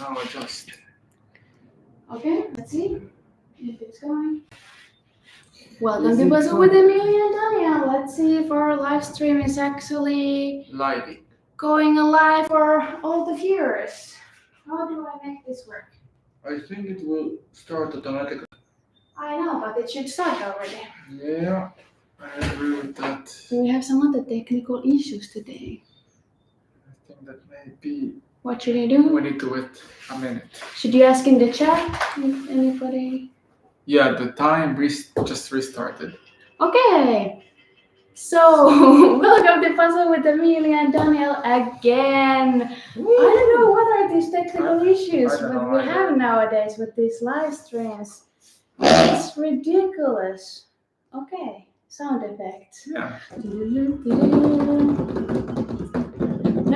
now adjust. Okay, let's see if it's going. Welcome to Puzzle with Emilia and Daniel. Let's see if our live stream is actually Living. going alive for all the viewers. How do I make this work? I think it will start automatically. I know, but it should start already. Yeah, I agree with that. Do we have some other technical issues today? I think that maybe What should I do? we need to wait a minute. Should you ask in the chat if anybody? Yeah, the time just restarted. Okay. So, welcome to Puzzle with Emilia and Daniel again. Woo! I don't know what are these technical issues I don't that know we either. have nowadays with these live streams. It's ridiculous. Okay, sound effects. Yeah.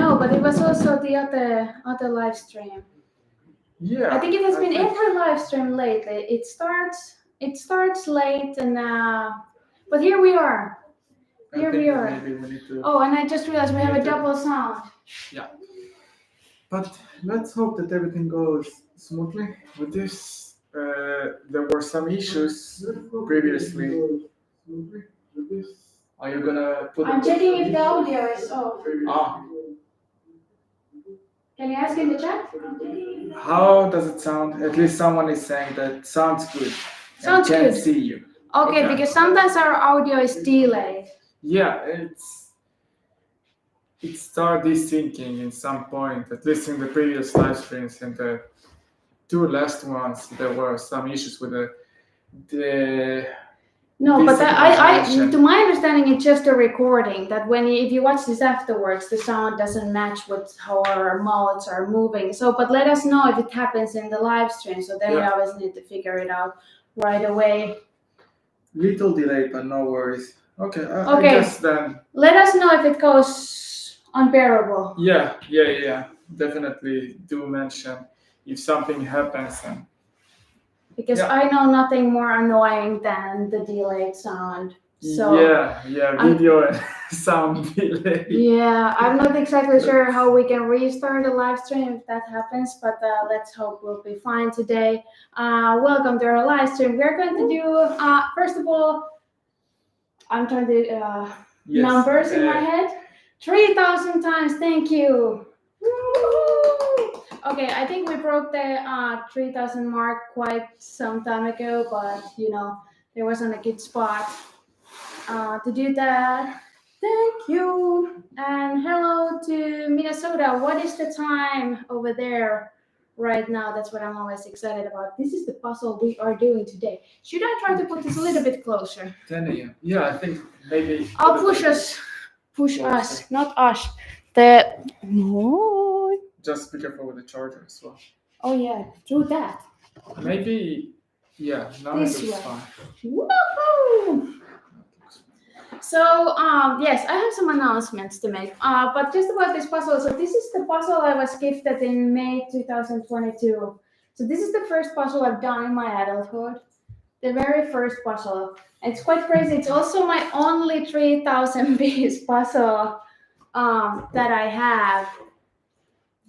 No, but it was also the other live stream. Yeah. I think it has been every live stream lately. It starts late and but here we are. Here we are. Maybe we need to. Oh, and I just realized we have a double sound. Yeah. But let's hope that everything goes smoothly with this. There were some issues previously. Are you gonna put? I'm checking if the audio is off. Ah. Can you ask in the chat? How does it sound? At least someone is saying that sounds good. Sounds and can't good. see you. Okay, because sometimes our audio is delayed. Yeah, it started desyncing in some point. At least in the previous live streams and the two last ones, there were some issues with the No, but I desynchronization. to my understanding, it's just a recording that if you watch this afterwards, the sound doesn't match with how our mouths are moving. So, but let us know if it happens in the live stream. So then we always need to figure it out right away. Little delay, but no worries. Okay, Okay. I guess then. Let us know if it goes unbearable. Yeah. Definitely do mention if something happens. Because I know nothing more annoying than the delayed sound. So video and sound delay. Yeah, I'm not exactly sure how we can restart the live stream if that happens, but let's hope we'll be fine today. Welcome to our live stream. We're going to do, first of all, I'm trying to numbers in my head. 3,000 times, thank you. Woo! Okay, I think we broke the 3,000 mark quite some time ago, but there wasn't a good spot to do that. Thank you. And hello to Minnesota. What is the time over there right now? That's what I'm always excited about. This is the puzzle we are doing today. Should I try to put this a little bit closer? 10 a.m. Yeah, I think maybe. I'll push us, not us. No. Just be careful with the charger as well. Oh yeah, do that. Maybe, now This it looks way. fine. Woohoo! So, yes, I have some announcements to make. But just about this puzzle. So this is the puzzle I was gifted in May 2022. So this is the first puzzle I've done in my adulthood. The very first puzzle. It's quite crazy. It's also my only 3,000 piece puzzle that I have.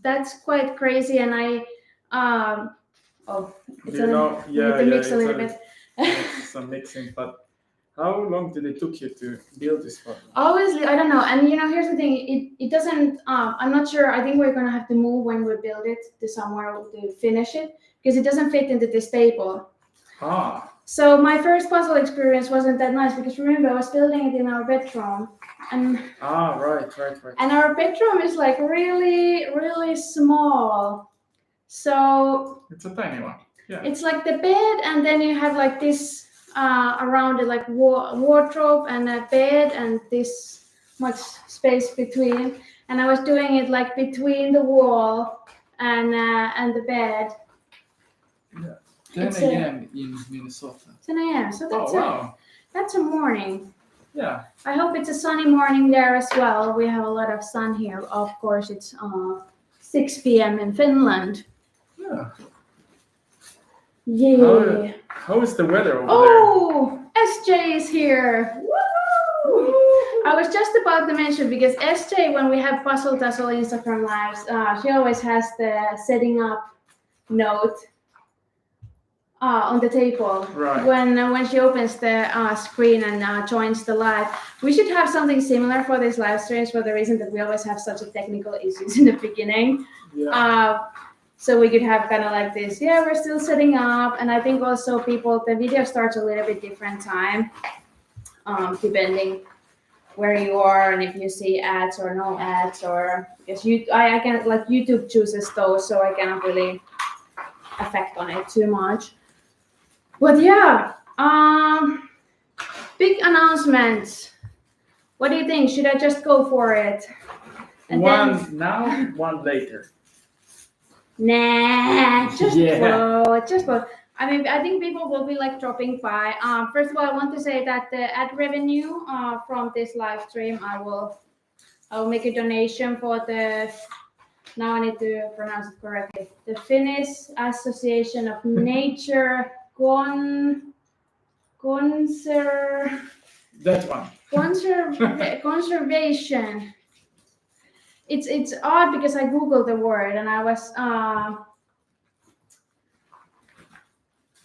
That's quite crazy, and it's the mix a little bit. Some mixing, but how long did it took you to build this puzzle? Obviously, I don't know. And here's the thing: it doesn't. I'm not sure. I think we're gonna have to move when we build it to somewhere to finish it because it doesn't fit into this table. So my first puzzle experience wasn't that nice because remember I was building it in our bedroom, and right. And our bedroom is like really, really small. So it's a tiny one. Yeah. It's like the bed, and then you have like this around it, like wardrobe and a bed, and this much space between. And I was doing it like between the wall and the bed. Yeah. 10 a.m. in Minnesota. 10 a.m. So that's a morning. Yeah. I hope it's a sunny morning there as well. We have a lot of sun here. Of course, it's 6 p.m. in Finland. Yeah. Yeah. How is the weather over there? Oh, SJ is here. Woo! I was just about to mention because SJ, when we have Puzzle Tussle Instagram lives, she always has the setting up note on the table Right. when she opens the screen and joins the live. We should have something similar for these live streams for the reason that we always have such a technical issues in the beginning. Yeah. So we could have kind of like this, yeah, we're still setting up. And I think also the video starts a little bit different time, depending where you are and if you see ads or no ads, or because I can, like, YouTube chooses those, so I cannot really affect on it too much. But yeah, big announcement. What do you think? Should I just go for it? And one now, one later. Nah, just vote. I mean, I think people will be like dropping by. First of all, I want to say that the ad revenue from this live stream, I will make a donation for the. Now I need to pronounce it correctly. The Finnish Association of Nature That one. Conservation. It's odd because I googled the word and I was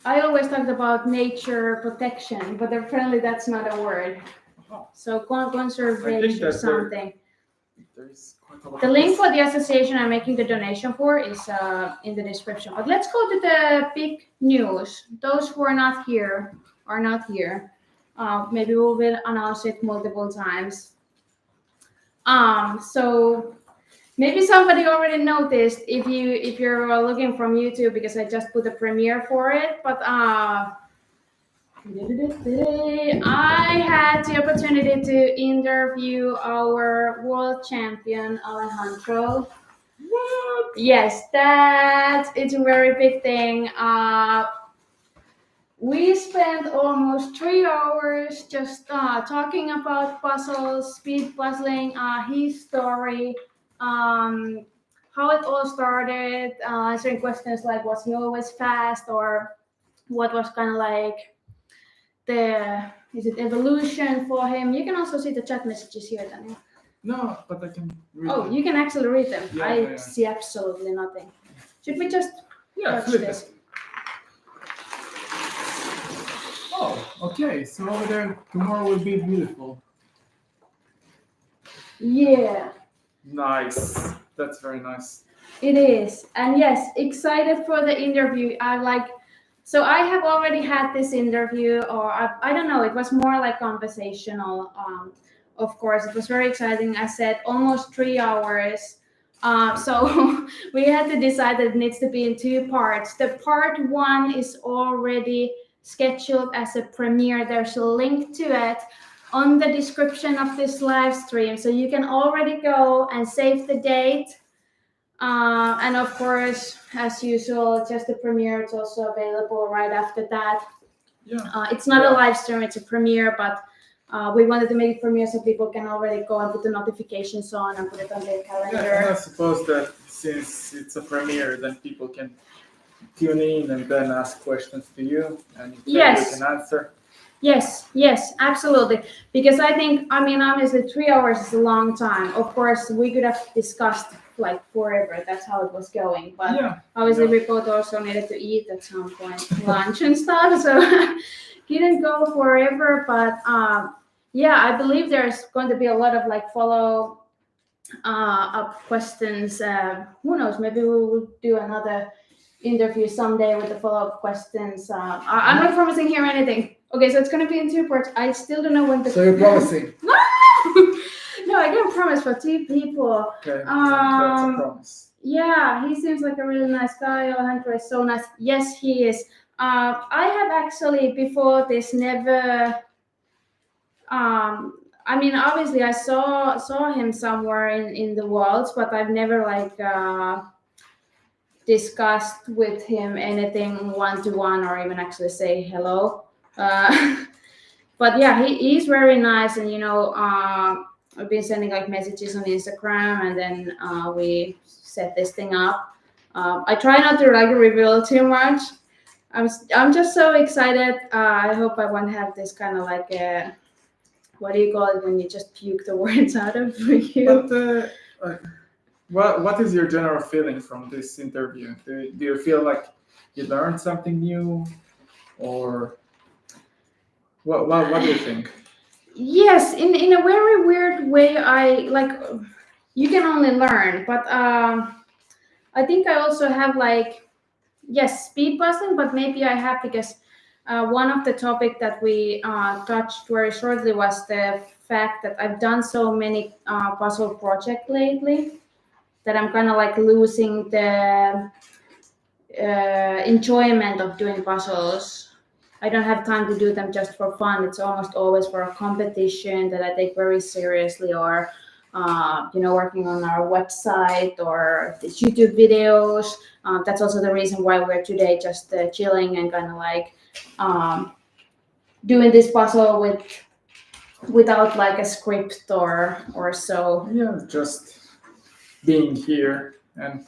I always talked about nature protection, but apparently that's not a word. So conservation something. The link for the association I'm making the donation for is in the description. But let's go to the big news. Those who are not here are not here. Maybe we will announce it multiple times. So maybe somebody already noticed if you're looking from YouTube, because I just put a premiere for it. But I had the opportunity to interview our world champion Alejandro. What? Yes, it's a very big thing. We spent almost 3 hours just talking about puzzles, speed puzzling, his story, how it all started, answering questions like was he always fast, or what was kind of like is it evolution for him? You can also see the chat messages here, Daniel. No, but I can read them. You can actually read them. Yeah, I see absolutely nothing. Should we just flip this? Oh, okay. So over there, tomorrow will be beautiful. Yeah. Nice. That's very nice. It is. And yes, excited for the interview. So I have already had this interview, or I don't know, it was more like conversational. Of course, it was very exciting. I said almost 3 hours. So we had to decide that it needs to be in 2 parts. The part 1 is already scheduled as a premiere. There's a link to it on the description of this live stream, so you can already go and save the date. And of course, as usual, just the premiere is also available right after that. Yeah. It's not a live stream, it's a premiere, but we wanted to make it premiere so people can already go and put the notifications on and put it on their calendar. Yeah, and I suppose that since it's a premiere, then people can tune in and then ask questions to you, and you can answer. Yes, absolutely. Because I think, obviously 3 hours is a long time. Of course, we could have discussed like forever. That's how it was going. But obviously, we both also needed to eat at some point, lunch and stuff. So didn't go forever. But I believe there's going to be a lot of like follow up questions. Who knows? Maybe we will do another interview someday with the follow-up questions. I'm not promising here anything. Okay, so it's going to be in 2 parts. I still don't know when the... So you're promising? No, I can't promise for 2 people. Okay, that's a promise. Yeah, he seems like a really nice guy. Alejandro is so nice. Yes, he is. I have actually, before this, never... obviously I saw him somewhere in the world, but I've never discussed with him anything one-to-one or even actually say hello. But yeah, he's very nice, and I've been sending like messages on Instagram, and then we set this thing up. I try not to reveal too much. I'm just so excited. I hope I won't have this kind of like a, what do you call it when you just puke the words out of you? But what is your general feeling from this interview? Do you feel like you learned something new, or what do you think? Yes, in a very weird way. I like you can only learn, but I think I also have like yes, speed puzzling, but maybe I have because one of the topic that we touched very shortly was the fact that I've done so many puzzle projects lately that I'm kind of like losing the enjoyment of doing puzzles. I don't have time to do them just for fun. It's almost always for a competition that I take very seriously, or working on our website or these YouTube videos. That's also the reason why we're today just chilling and kind of like doing this puzzle without like a script or so. Yeah, just being here and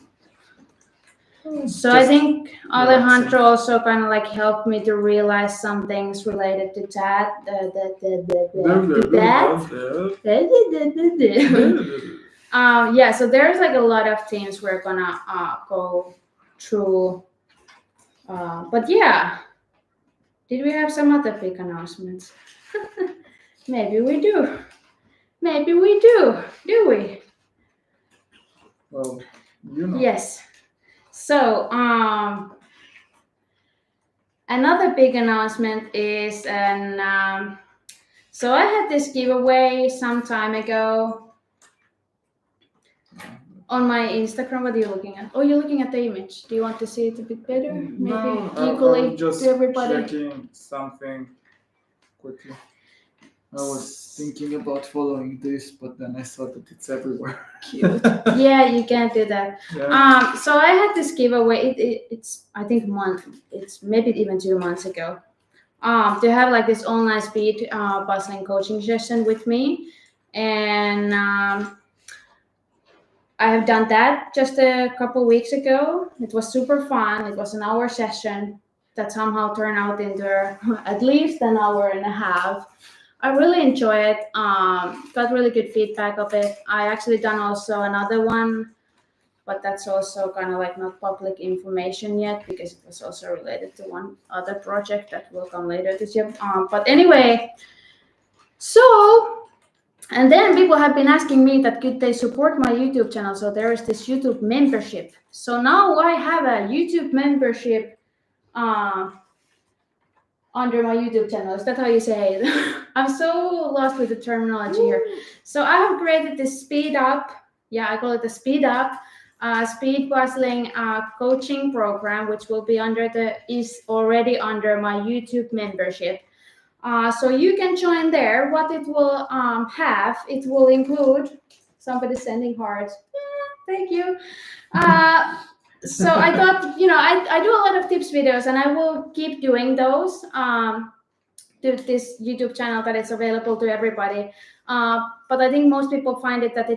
So I think Alejandro relaxing. also kind of like helped me to realize some things related to that. Yeah, so there's like a lot of things we're gonna go through. But yeah, did we have some other big announcements? Maybe we do. Maybe we do. Do we? Well, you know. Yes. So another big announcement is so I had this giveaway some time ago on my Instagram. What are you looking at? Oh, you're looking at the image. Do you want to see it a bit better? Maybe No, equally I'm just to everybody. checking something quickly. I was thinking about following this, but then I saw that it's everywhere. Cute. Yeah, you can't do that. Yeah. So I had this giveaway. It's I think it's maybe even 2 months ago. To have like this online speed puzzling coaching session with me, and I have done that just a couple weeks ago. It was super fun. It was an hour session that somehow turned out into at least an hour and a half. I really enjoy it. Got really good feedback of it. I actually done also another one, but that's also kind of like not public information yet because it was also related to one other project that will come later this year. But anyway, so and then people have been asking me that could they support my YouTube channel? So there is this YouTube membership. So now I have a YouTube membership under my YouTube channel. Is that how you say it? I'm so lost with the terminology here. So I have created this speed up. Yeah, I call it the speed up. Speed puzzling coaching program, which will be is already under my YouTube membership. So you can join there. What it will it will include somebody sending hearts. Thank you. So I thought, I do a lot of tips videos, and I will keep doing those to this YouTube channel that is available to everybody. But I think most people find it that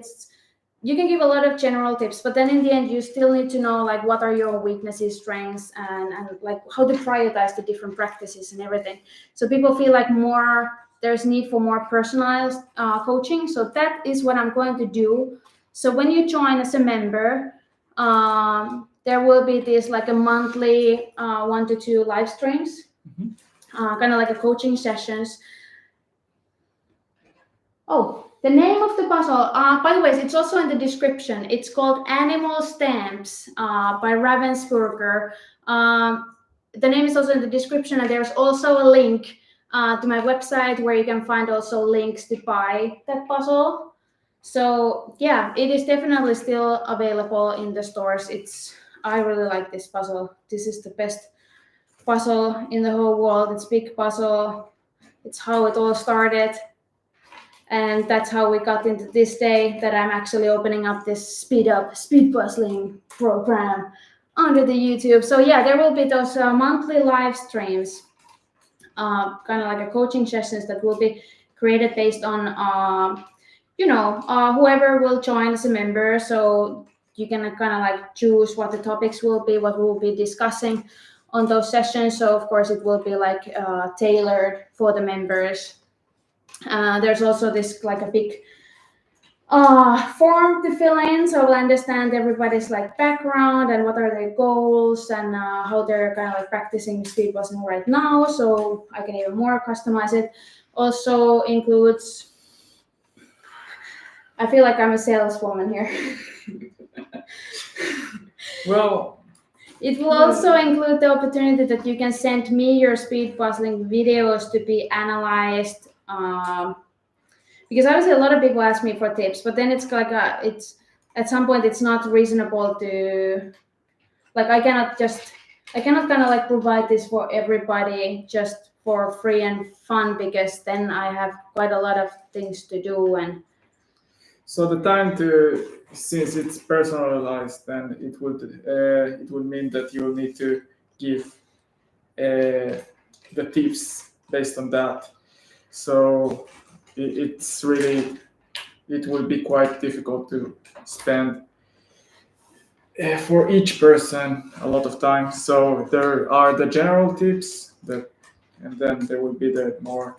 you can give a lot of general tips, but then in the end, you still need to know like what are your weaknesses, strengths, and like how to prioritize the different practices and everything. So people feel like there's need for more personalized coaching. So that is what I'm going to do. So when you join as a member, there will be this like a monthly 1 to 2 live streams, kind of like a coaching sessions. Oh, the name of the puzzle, by the way, it's also in the description. It's called Animal Stamps by Ravensburger. The name is also in the description, and there's also a link to my website where you can find also links to buy that puzzle. So yeah, it is definitely still available in the stores. I really like this puzzle. This is the best puzzle in the whole world. It's big puzzle. It's how it all started. And that's how we got into this day that I'm actually opening up this speed puzzling program under the YouTube. So yeah, there will be those monthly live streams, kind of like a coaching sessions that will be created based on whoever will join as a member. So you can kind of like choose what the topics will be, what we'll be discussing on those sessions. So of course it will be like tailored for the members. There's also this like a big form to fill in, so we'll understand everybody's like background and what are their goals and how they're kind of like practicing speed busting right now, so I can even more customize it. Also includes, I feel like I'm a saleswoman here. Well, it will also include the opportunity that you can send me your speed puzzling videos to be analyzed. Because obviously a lot of people ask me for tips, but then it's like it's at some point it's not reasonable to, like I cannot kind of like provide this for everybody just for free and fun, because then I have quite a lot of things to do. And so the time to, since it's personalized, then it would mean that you will need to give the tips based on that. So it's really, it will be quite difficult to spend for each person a lot of time. So there are the general tips that, and then there will be the more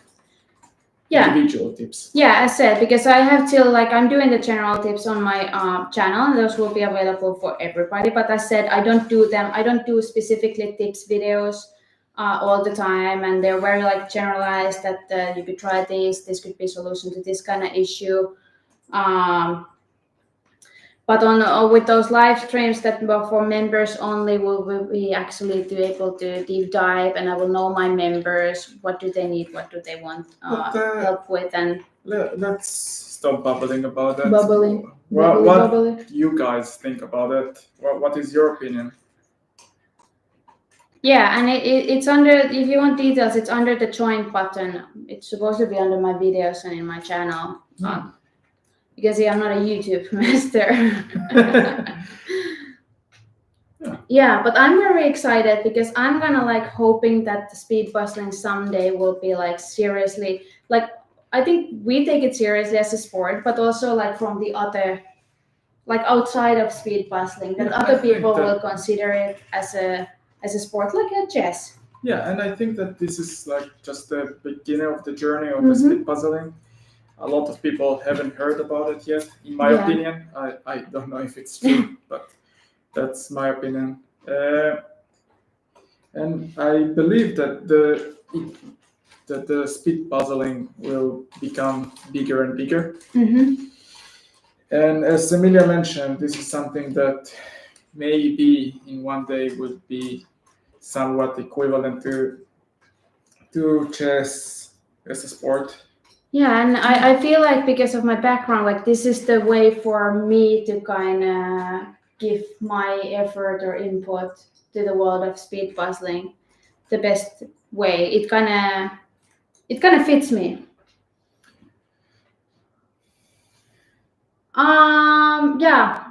individual tips. Yeah, as said, because I have till like I'm doing the general tips on my channel, and those will be available for everybody. But as said, I don't do specifically tips videos all the time, and they're very like generalized that you could try this could be a solution to this kind of issue. But on with those live streams that were for members only, will be actually to able to deep dive, and I will know my members, what do they need, what do they want help with, and let's stop bubbling about that. Bubbling. What Bubbly. you guys think about it? What is your opinion? Yeah, and it's under, if you want details, it's under the join button. It's supposed to be under my videos and in my channel. Because I'm not a YouTube master. Yeah, but I'm very excited because I'm gonna like hoping that the speed puzzling someday will be like seriously, like I think we take it seriously as a sport, but also like from the other, like outside of speed puzzling, that other people will consider it as a sport, like a chess. Yeah, and I think that this is like just the beginning of the journey of the speed puzzling. A lot of people haven't heard about it yet, in my opinion. I don't know if it's true, but that's my opinion. And I believe that the speed puzzling will become bigger and bigger. And as Emilia mentioned, this is something that maybe in one day would be somewhat equivalent to chess as a sport. Yeah, and I feel like because of my background, like this is the way for me to kind of give my effort or input to the world of speed puzzling the best way. It kind of fits me. Yeah,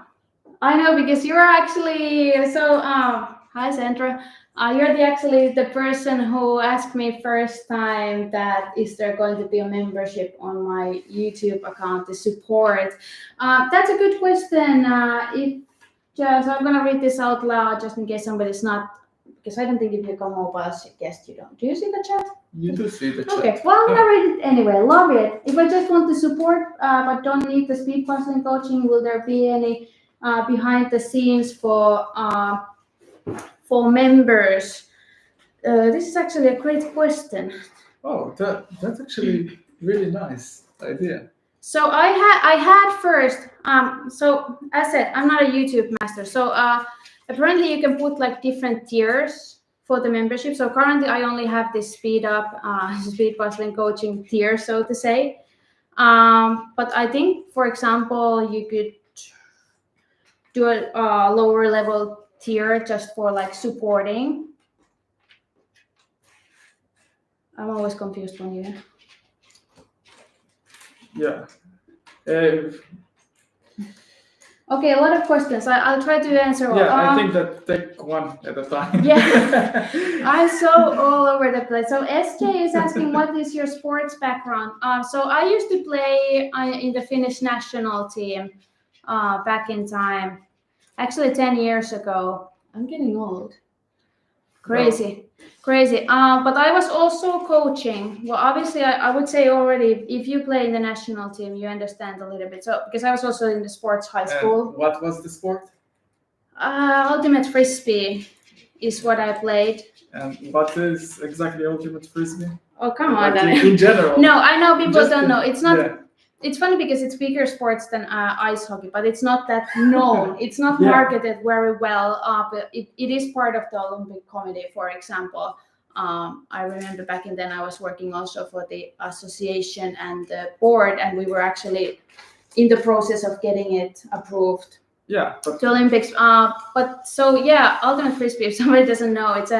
I know, because you're actually so. Hi, Sandra. You're actually the person who asked me first time that is there going to be a membership on my YouTube account to support. That's a good question. So I'm gonna read this out loud just in case somebody's not, because I don't think if you come mobile guest you don't. Do you see the chat? You do see the chat. Okay, well I'm gonna read it anyway. Love it. If I just want to support but don't need the speed puzzling coaching, will there be any behind the scenes for members? This is actually a great question. Oh, that's actually really nice idea. So I had first. So as said, I'm not a YouTube master. So apparently you can put like different tiers for the membership. So currently I only have this speed puzzling coaching tier, so to say. But I think, for example, you could do a lower level tier just for like supporting. I'm always confused when you. Yeah. Okay, a lot of questions. I'll try to answer all. Yeah, I think that take one at a time. Yeah, I'm so all over the place. So SJ is asking, what is your sports background? So I used to play in the Finnish national team back in time. Actually, 10 years ago. I'm getting old. Crazy. But I was also coaching. Well, obviously, I would say already, if you play in the national team, you understand a little bit. So, because I was also in the sports high school. And what was the sport? Ultimate frisbee is what I played. And what is exactly ultimate frisbee? Oh, come on. Like in general. No, I know people Just don't know. It's not. Yeah. It's funny because it's bigger sports than ice hockey, but it's not that known. It's not Yeah. marketed very well. But it is part of the Olympic Committee, for example. I remember back in then I was working also for the association and the board, and we were actually in the process of getting it approved. Yeah. But to Olympics. But so yeah, ultimate frisbee. If somebody doesn't know, it's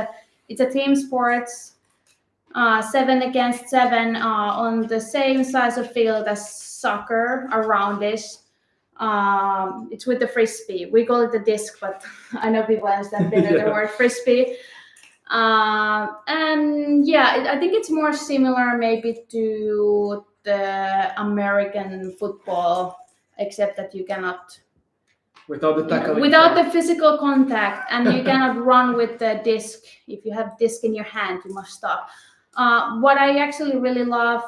a team sports. 7 against 7 on the same size of field as soccer around this. It's with the frisbee. We call it the disc, but I know people understand better the word frisbee. And yeah, I think it's more similar maybe to the American football, except that you cannot without the tackling. Without the physical contact, and you cannot run with the disc. If you have disc in your hand, you must stop. What I actually really love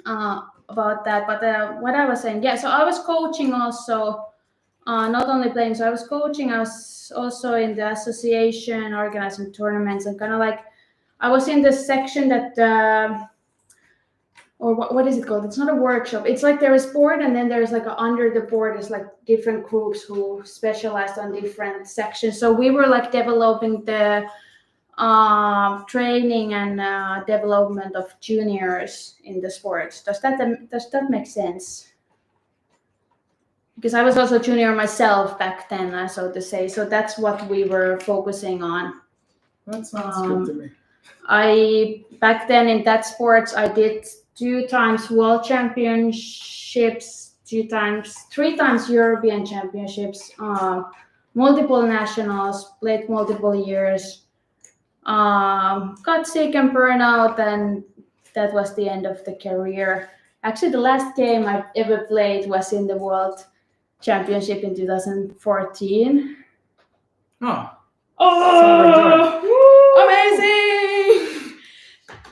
about that, but what I was saying, yeah, so I was coaching also, not only playing, so I was coaching, I was also in the association, organizing tournaments, and kind of like, I was in the section that, or what is it called? It's not a workshop. It's like there is board, and then there's like under the board is like different groups who specialized on different sections. So we were like developing the training and development of juniors in the sports. Does that make sense? Because I was also junior myself back then, so to say. So that's what we were focusing on. That sounds good to me. Back then in that sports, I did 2 times World Championships, 3 times European Championships, multiple nationals, played multiple years. Got sick and burned out, and that was the end of the career. Actually, the last game I ever played was in the World Championship in 2014. Amazing!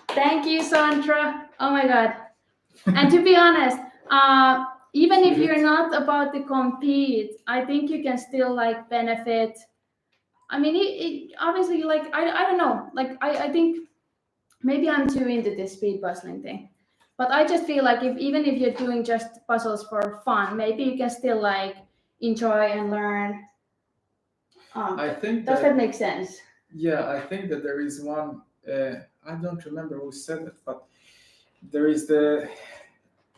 Thank you, Sandra. Oh my God. And to be honest, even if you're not about to compete, I think you can still like benefit. I mean, it obviously, like, I don't know, like, I think maybe I'm too into this speed puzzling thing, but I just feel like even if you're doing just puzzles for fun, maybe you can still like enjoy and learn. I think does that make sense? Yeah, I think that there is one, I don't remember who said it, but there is the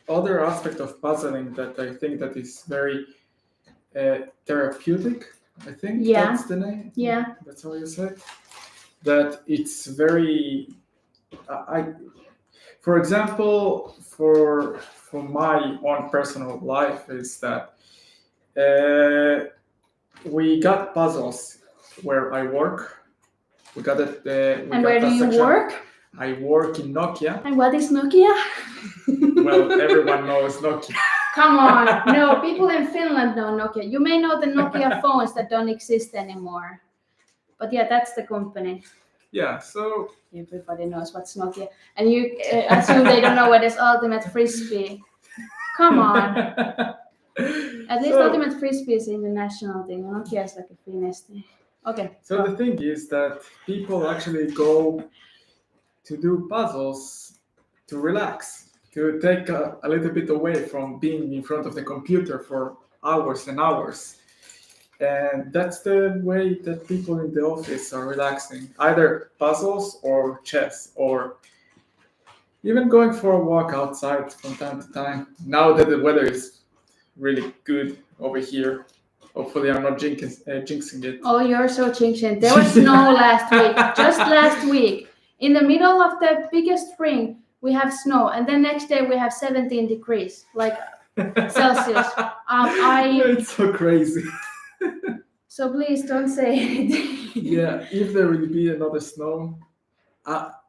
other aspect of puzzling that I think that is very therapeutic. I think that's the name. Yeah. That's how you said. That it's very. For example, for my own personal life is that we got puzzles where I work. We got it. And where do you work? I work in Nokia. And what is Nokia? Well, everyone knows Nokia. Come on. No, people in Finland know Nokia. You may know the Nokia phones that don't exist anymore. But yeah, that's the company. Yeah, so... Everybody knows what's Nokia. And you assume they don't know what is Ultimate Frisbee. Come on. At least Ultimate Frisbee is international thing. Nokia is like a Finnish thing. Okay. So the thing is that people actually go to do puzzles to relax, to take a little bit away from being in front of the computer for hours and hours. And that's the way that people in the office are relaxing, either puzzles or chess, or even going for a walk outside from time to time. Now that the weather is really good over here, hopefully I'm not jinxing it. Oh, you're so jinxing. There was snow last week, just last week. In the middle of the biggest spring, we have snow, and then next day we have 17 degrees, like Celsius. It's so crazy. So please don't say anything. Yeah, if there will be another snow,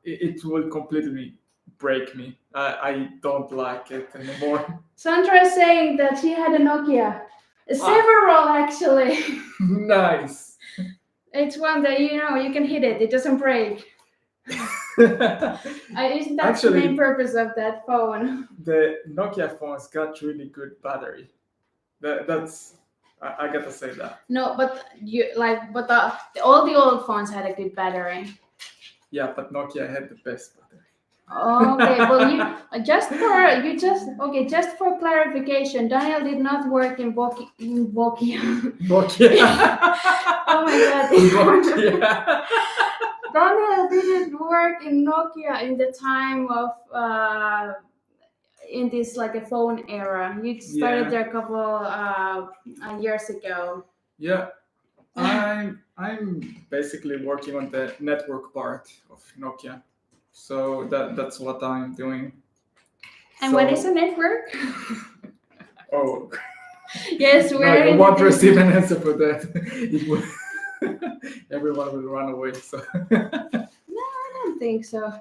it will completely break me. I don't like it anymore. Sandra is saying that she had a Nokia. Several, actually. Nice. It's one that you can hit it. It doesn't break. Isn't that the main purpose of that phone? The Nokia phones got really good battery. That's I gotta say that. No, but all the old phones had a good battery. Yeah, but Nokia had the best battery. Okay, well, just for clarification, Daniel did not work in Nokia. Nokia. Oh my god. Nokia. Daniel didn't work in Nokia in the time of in this like a phone era. You started there a couple years ago. Yeah, I'm basically working on the network part of Nokia, so that's what I'm doing. And what is a network? Oh. Yes, we're. I won't receive an answer for that. Everyone will run away. So. No, I don't think so.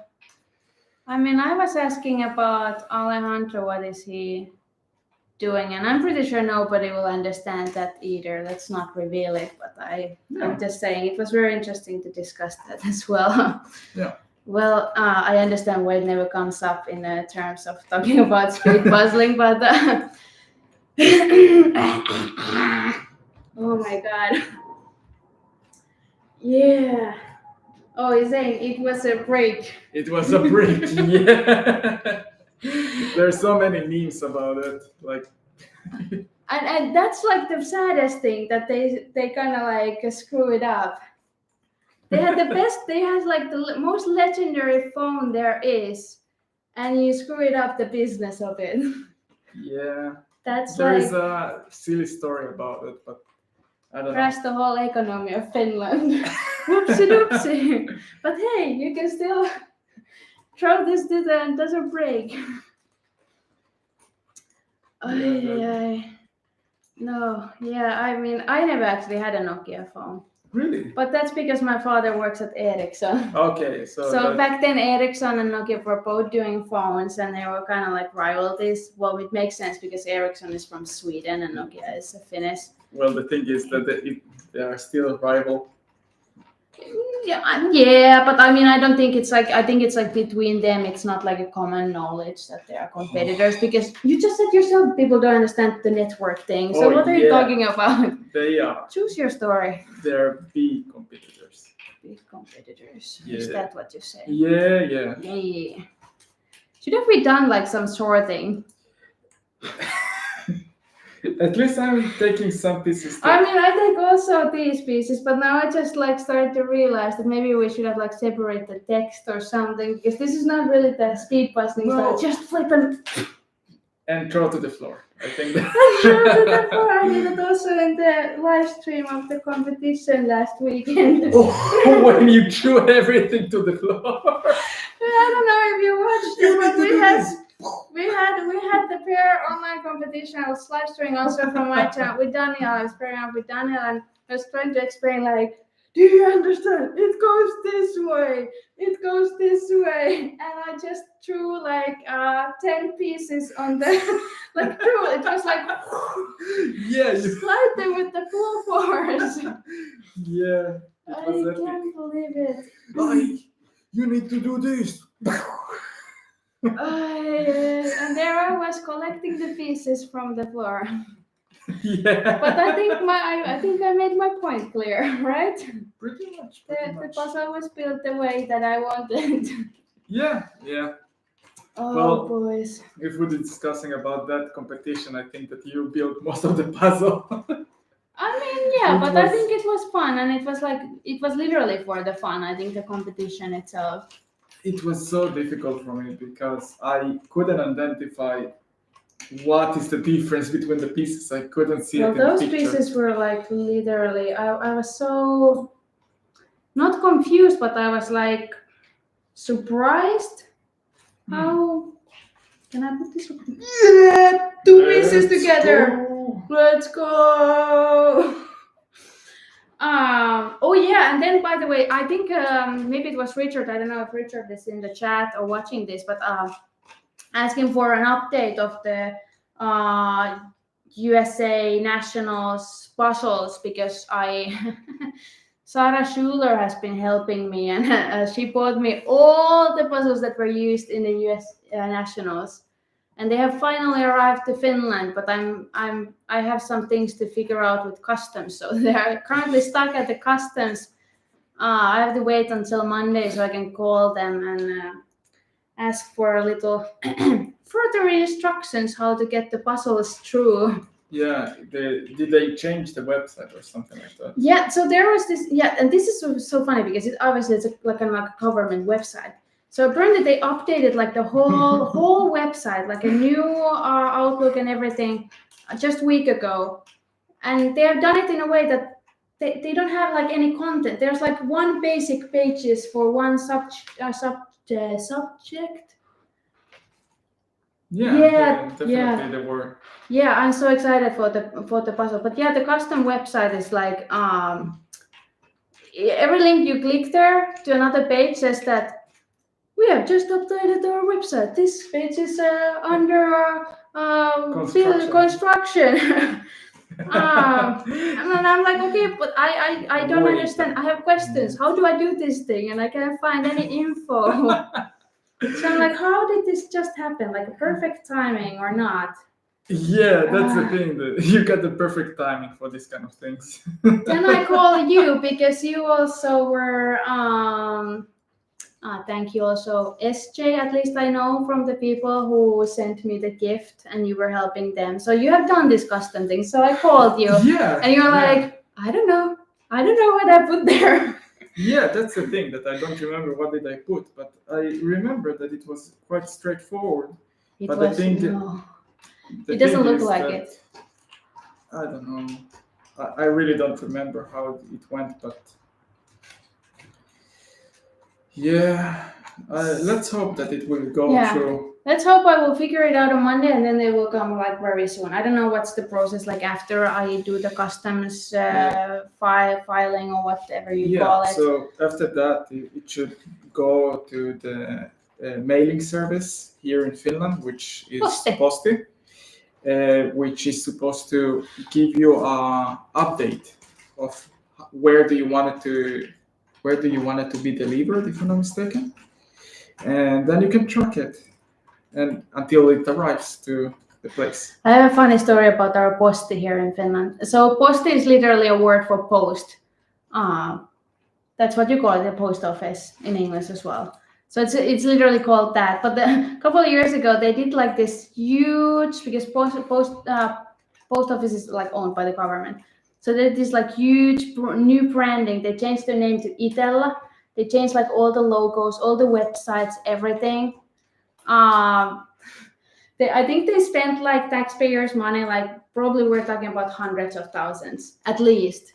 I mean, I was asking about Alejandro. What is he doing? And I'm pretty sure nobody will understand that either. Let's not reveal it. But I'm just saying it was very interesting to discuss that as well. Yeah. Well, I understand why it never comes up in terms of talking about speed puzzling, but oh my god. Yeah. Oh, he's saying it was a break. It was a break, yeah. There's so many memes about it, like. and that's like the saddest thing, that they kind of like screw it up. They had the best. They had like the most legendary phone there is, and you screw it up the business of it. Yeah. That's There's a silly story about it, but I don't know. Crash the whole economy of Finland. Whoopsie doopsie. But hey, you can still throw this to the and doesn't break. No, yeah, I mean, I never actually had a Nokia phone. Really? But that's because my father works at Ericsson. Okay, so back then Ericsson and Nokia were both doing phones, and they were kind of like rivals. Well, it makes sense because Ericsson is from Sweden and Nokia is Finnish. Well, the thing is that they are still rival. Yeah, but I mean, I don't think it's like. I think it's like between them. It's not like a common knowledge that they are competitors, because you just said yourself people don't understand the network thing. So what are you talking about? They are. Choose your story. They're big competitors. Big competitors. Yeah. Is that what you say? Yeah. Should have we done like some sorting? At least I'm taking some pieces. I mean, I take also these pieces, but now I just like started to realize that maybe we should have like separate the text or something, because this is not really the speed puzzling style. Just flip and throw to the floor. I think that. Throw to the floor. I did it also in the live stream of the competition last weekend. When you threw everything to the floor. I don't know if you watched it, but we had the pair online competition. I was live streaming also from my channel with Daniel. I was pairing up with Daniel, and I was trying to explain like, do you understand? It goes this way. It goes this way. And I just threw like 10 pieces on the like through. It was like slide them with the full force. Yeah. I can't believe it. You need to do this. And there I was collecting the pieces from the floor. Yeah. But I think I made my point clear, right? Pretty much. The puzzle was built the way that I wanted. Yeah. Oh, well, boys. If we're discussing about that competition, I think that you built most of the puzzle. I mean, yeah, but I think it was fun, and it was literally for the fun. I think the competition itself. It was so difficult for me because I couldn't identify what is the difference between the pieces. I couldn't see it in the picture. Those pieces were like literally, I was so not confused, but I was like surprised. How can I put this? Yeah, two pieces together. Let's go. Oh yeah, and then by the way, I think maybe it was Richard. I don't know if Richard is in the chat or watching this, but asking for an update of the USA Nationals puzzles, because I Sarah Schuler has been helping me, and she bought me all the puzzles that were used in the U.S. Nationals, and they have finally arrived to Finland. But I have some things to figure out with customs, so they are currently stuck at the customs. I have to wait until Monday so I can call them and ask for a little further instructions how to get the puzzles through. Yeah, did they change the website or something like that? Yeah, so there was this, and this is so funny because obviously it's like a government website. So apparently they updated like the whole website, like a new Outlook and everything, just a week ago, and they have done it in a way that they don't have like any content. There's like one basic pages for one subject. Yeah, definitely they were. Yeah, I'm so excited for the puzzle. But yeah, the custom website is like every link you click there to another page says that we have just updated our website. This page is under construction. And I'm like, okay, but I don't understand. I have questions. How do I do this thing? And I can't find any info. So I'm like, how did this just happen? Like a perfect timing or not? Yeah, that's the thing. That you got the perfect timing for this kind of things. Then I call you because you also were. Thank you also, SJ. At least I know from the people who sent me the gift, and you were helping them. So you have done this custom thing. So I called you. Yeah. And you're like, I don't know what I put there. Yeah, that's the thing that I don't remember what did I put, but I remember that it was quite straightforward. It doesn't look like it. I don't know. I really don't remember how it went, but yeah, let's hope that it will go through. Let's hope I will figure it out on Monday, and then they will come like very soon. I don't know what's the process like after I do the customs filing or whatever you call it. So after that, it should go to the mailing service here in Finland, which is Posti, which is supposed to give you an update of where do you want it to be delivered, if I'm not mistaken, and then you can track it. And until it arrives to the place. I have a funny story about our Posti here in Finland. So Posti is literally a word for post. That's what you call it, the post office in English as well. So it's literally called that. But a couple of years ago, they did like this huge, because post office is like owned by the government. So they did this like huge new branding. They changed their name to Itella. They changed like all the logos, all the websites, everything. I think they spent like taxpayers' money, like probably we're talking about hundreds of thousands, at least.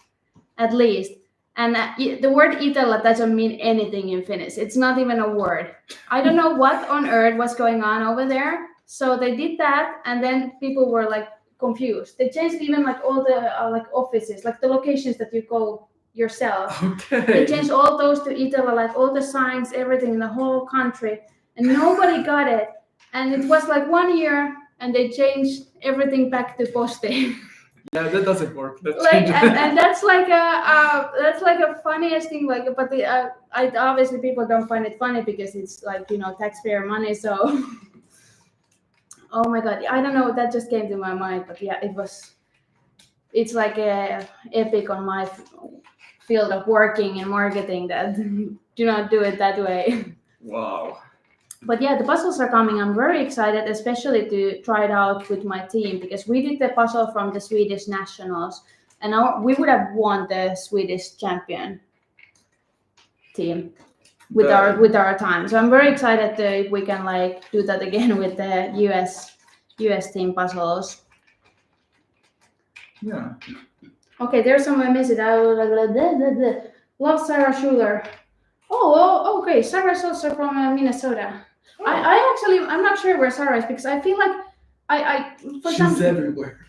And the word Itella doesn't mean anything in Finnish. It's not even a word. I don't know what on earth was going on over there. So they did that, and then people were like confused. They changed even like all the like offices, like the locations that you go yourself. Okay. They changed all those to Itella, like all the signs, everything in the whole country. And nobody got it. And it was like 1 year, and they changed everything back to Posti. Yeah, that doesn't work. And that's like a funniest thing. Like, but obviously people don't find it funny because it's like, taxpayer money. So, oh my god, I don't know. That just came to my mind. But yeah, it's like a epic on my field of working in marketing that do not do it that way. Wow. But yeah, the puzzles are coming. I'm very excited, especially to try it out with my team, because we did the puzzle from the Swedish Nationals, and we would have won the Swedish champion team with our time. So I'm very excited if we can like do that again with the US team puzzles. Yeah. Okay, there's someone missing. I love Sarah Schuler. Oh, okay. Sarah's also from Minnesota. Oh. I'm not sure where Sarah is, because I feel like she's everywhere.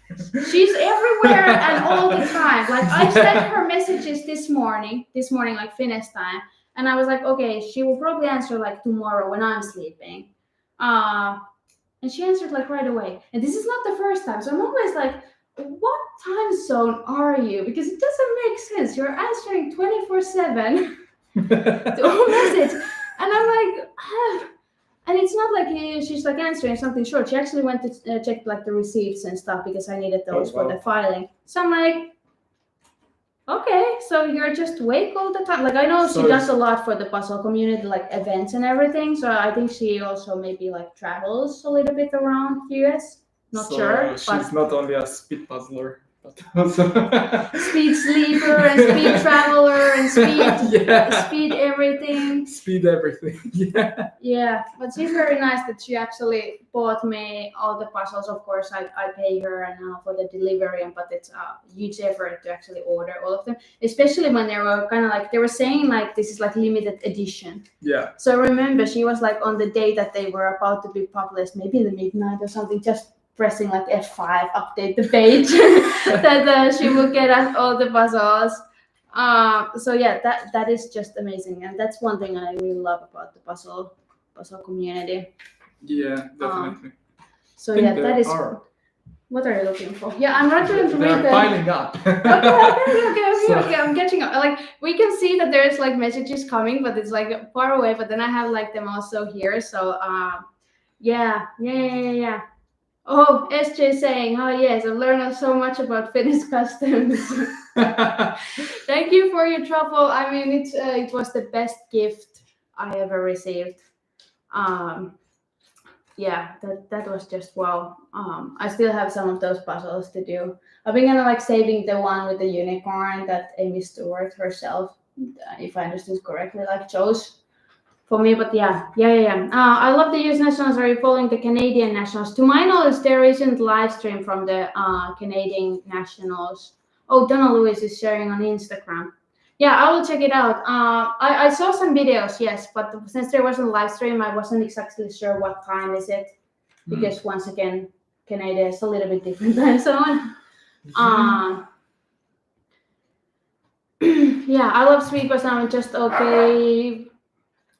She's everywhere and all the time. Like I sent her messages this morning, like Finnish time, and I was like, okay, she will probably answer like tomorrow when I'm sleeping. And she answered like right away. And this is not the first time, so I'm always like, what time zone are you? Because it doesn't make sense. You're answering 24/7 to all message. And I'm like, and it's not like she's like answering something short. She actually went to check like the receipts and stuff because I needed those for the filing. So I'm like, okay, so you're just awake all the time. Like I know she does a lot for the puzzle community, like events and everything. So I think she also maybe like travels a little bit around US. Not sure. She's not only a speed puzzler, but also speed sleeper and speed traveler and speed everything. Speed everything. Yeah. Yeah, but she's very nice that she actually bought me all the puzzles. Of course, I pay her now for the delivery, but it's a huge effort to actually order all of them, especially when they were kind of like, they were saying like this is like limited edition. Yeah. So I remember she was like on the day that they were about to be published, maybe in the midnight or something, just pressing like F5, update the page, that she will get us all the puzzles. So yeah, that is just amazing, and that's one thing I really love about the puzzle community. Yeah, definitely. So yeah, that is. What are you looking for? Yeah, I'm not going to read the. Piling up. Okay. I'm catching up. Like we can see that there's like messages coming, but it's like far away. But then I have like them also here. So yeah. Oh, SJ saying, oh yes, I've learned so much about Finnish customs. Thank you for your truffle. I mean, it was the best gift I ever received. Yeah, that was just wow. I still have some of those puzzles to do. I've been kind of like saving the one with the unicorn that Amy Stewart herself, if I understood correctly, like chose for me. But yeah. I love the US Nationals. Are you following the Canadian Nationals? To my knowledge, there isn't live stream from the Canadian Nationals. Oh, Donna Lewis is sharing on Instagram. Yeah, I will check it out. I saw some videos, yes, but since there wasn't live stream, I wasn't exactly sure what time is it, because once again, Canada is a little bit different time zone. Yeah, I love Sweet, but I'm just okay.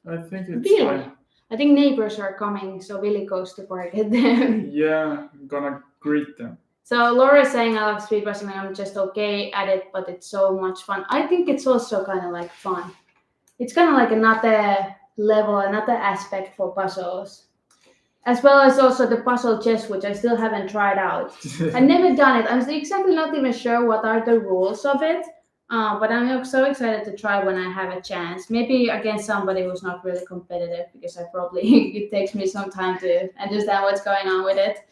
I think it's fine. I think neighbors are coming, so Billy goes to park at them. Yeah, I'm gonna greet them. So Laura is saying I love speed puzzling. I'm just okay at it, but it's so much fun. I think it's also kind of like fun. It's kind of like another level, another aspect for puzzles, as well as also the puzzle chess, which I still haven't tried out. I've never done it. I'm exactly not even sure what are the rules of it. But I'm so excited to try when I have a chance. Maybe against somebody who's not really competitive, because it takes me some time to understand what's going on with it.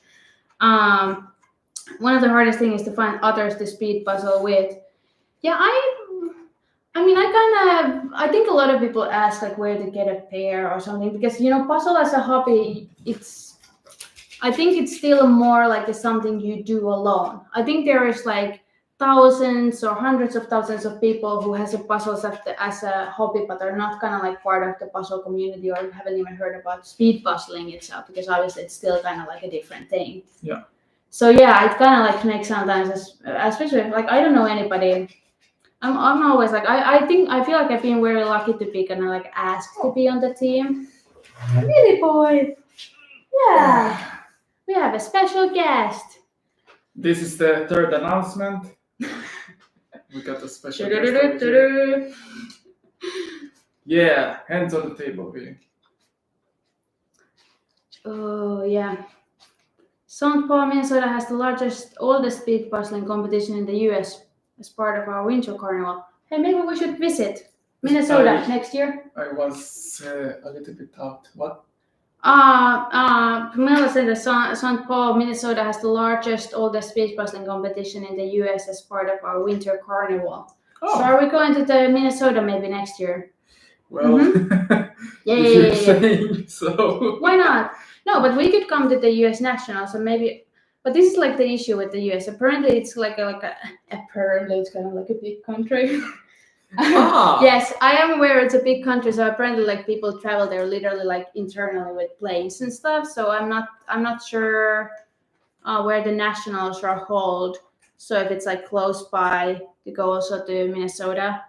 One of the hardest things is to find others to speed puzzle with. Yeah, I think a lot of people ask like where to get a pair or something, because puzzle as a hobby, I think it's still more like something you do alone. I think there is like thousands or hundreds of thousands of people who has a puzzles as a hobby, but are not kind of like part of the puzzle community, or haven't even heard about speed puzzling itself, because obviously it's still kind of like a different thing. Yeah. So yeah, it kind of like makes sometimes, especially if, like, I don't know anybody. I'm always like, I feel like I've been very lucky to be kind of like asked to be on the team. Really, boy? Yeah. We have a special guest. This is the third announcement. We got a special guest. Yeah, hands on the table, really. Oh yeah. St. Paul, Minnesota has the oldest speed puzzling competition in the US as part of our Winter Carnival. Hey, maybe we should visit Minnesota next year. I was a little bit out. What? Pamela said that St. Paul, Minnesota has the oldest speed puzzling competition in the US as part of our Winter Carnival. Oh. So are we going to the Minnesota maybe next year? Well, if you're saying so. Why not? No, but we could come to the US Nationals, and maybe. But this is like the issue with the US. Apparently, it's apparently it's kind of like a big country. Yes, I am aware it's a big country. So apparently, like people travel there literally like internally with planes and stuff. So I'm not sure where the Nationals are held. So if it's like close by to go also to Minnesota,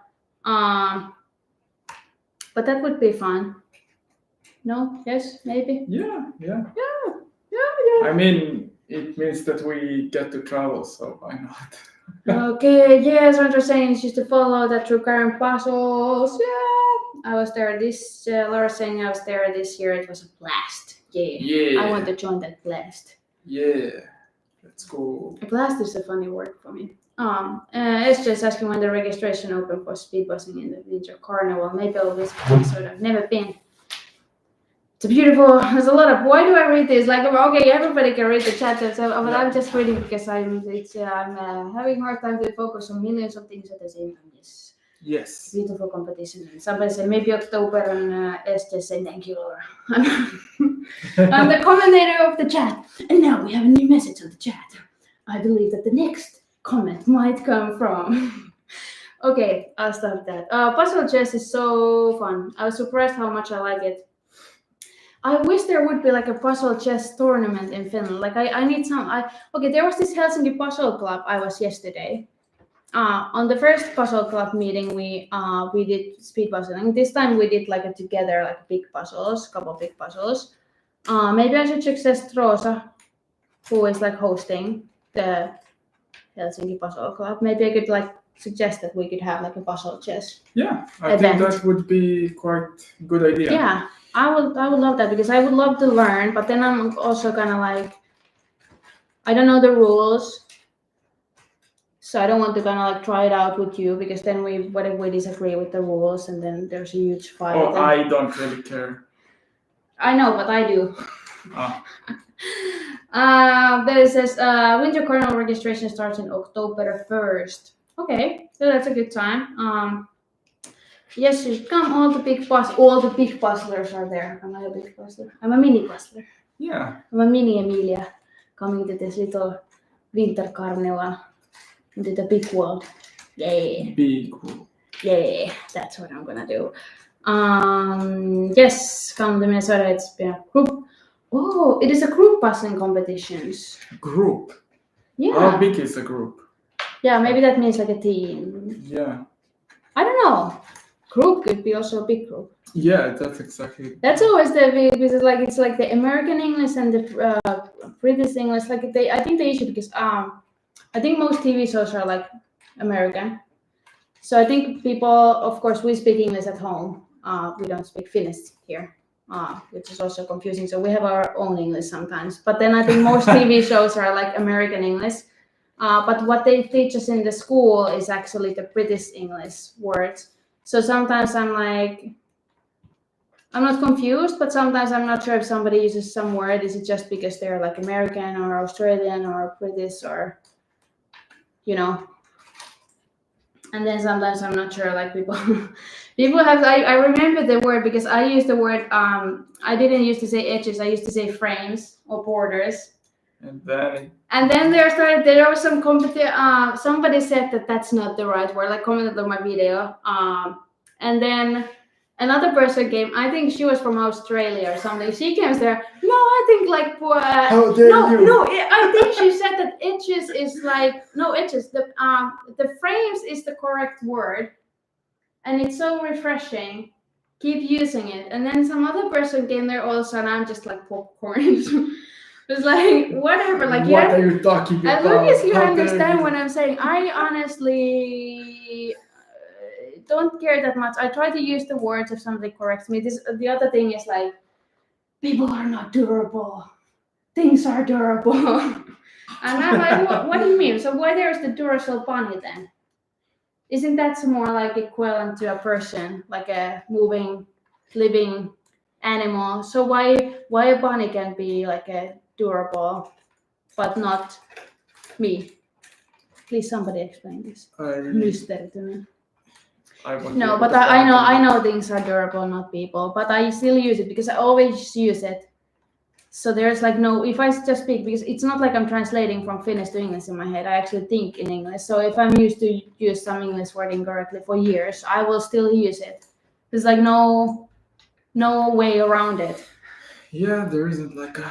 but that would be fun. No? Yes? Maybe? Yeah. I mean, it means that we get to travel, so why not? Okay, yes, what you're saying is just to follow the true current puzzles. Yeah, I was there Laura saying I was there this year. It was a blast. Yeah. I want to join that blast. Yeah, let's go. A blast is a funny word for me. It's just asking when the registration open for speed busing in the winter carnival. Maybe I'll visit episode. I've never been. It's beautiful. There's a lot of. Why do I read this? Like, okay, everybody can read the chat, but I'm just reading because I'm having a hard time to focus on millions of things at the same time. Yes. Beautiful competition. Somebody said maybe October, and S just saying thank you, Laura. I'm the commentator of the chat, and now we have a new message on the chat. I believe that the next comment might come from. Okay, I'll stop that. Puzzle chess is so fun. I was surprised how much I like it. I wish there would be like a puzzle chess tournament in Finland. Like I need some. Okay, there was this Helsinki Puzzle Club I was yesterday. On the first puzzle club meeting, we did speed puzzling. This time we did like together, like big puzzles, couple big puzzles. Maybe I should suggest Rosa, who is like hosting the Helsinki Puzzle Club. Maybe I could like suggest that we could have like a puzzle chess. Yeah, I think that would be quite a good idea. Yeah, I would love that because I would love to learn, but then I'm also kind of like, I don't know the rules. So I don't want to kind of like try it out with you because then what if we disagree with the rules and then there's a huge fight. Oh, I don't really care. I know, but I do. Ah. There it says Winter Carnival registration starts in October 1st. Okay, so that's a good time. Yes, you come. All the big puzzlers are there. Am I a big puzzler? I'm a mini puzzler. Yeah. I'm a mini Emilia coming to this little Winter Carnival. Into the big world. Yeah. Big world. Yeah, that's what I'm gonna do. Yes, from the Minnesota, it's been a group. Oh, it is a group puzzling competitions. Group? Yeah. How big is a group? Yeah, maybe that means like a team. Yeah. I don't know. Group could be also a big group. Yeah, that's exactly. That's always the big, because like it's like the American English and the British English. Like I think they usually because I think most TV shows are like American. So I think people, of course, we speak English at home. We don't speak Finnish here, which is also confusing. So we have our own English sometimes. But then I think most TV shows are like American English. But what they teach us in the school is actually the British English words. So sometimes I'm like, I'm not confused, but sometimes I'm not sure if somebody uses some word. Is it just because they're like American or Australian or British or, you know? And then sometimes I'm not sure, like people have, I remember the word because I used the word, I didn't used to say edges, I used to say frames or borders. And then there was some somebody said that that's not the right word, like commented on my video. And then another person came, I think she was from Australia or something. She came there. No, I think like how dare you? No, I think she said that edges is like no edges. The frames is the correct word, and it's so refreshing. Keep using it. And then some other person came there also, and I'm just like popcorn. It's like whatever. Like what are you talking about? As long as you understand what I'm saying, I honestly don't care that much. I try to use the words if somebody corrects me. The other thing is like, people are not durable. Things are durable. And I'm like, what do you mean? So why there's the Duracell bunny then? Isn't that more like equivalent to a person, like a moving, living animal? So why a bunny can be like a durable, but not me? Please, somebody explain this mystery to me. No, but I know things are durable, not people. But I still use it because I always use it. So there's like no, if I just speak, because it's not like I'm translating from Finnish to English in my head. I actually think in English. So if I'm used to use some English word incorrectly for years, I will still use it. There's like no way around it. Yeah, there isn't like a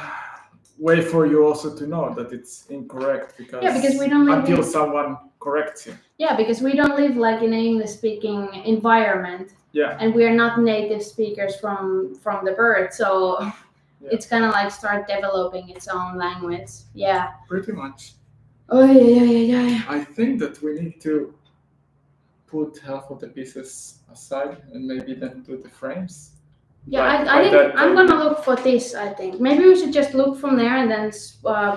way for you also to know that it's incorrect because we don't live until someone corrects you. Yeah, because we don't live like in an English-speaking environment. Yeah. And we are not native speakers from the birth. So It's gonna like start developing its own language. Yeah. Pretty much. Oh yeah. I think that we need to put half of the pieces aside and maybe then do the frames. Yeah, Like, I by think that I'm time- gonna look for this. I think maybe we should just look from there and then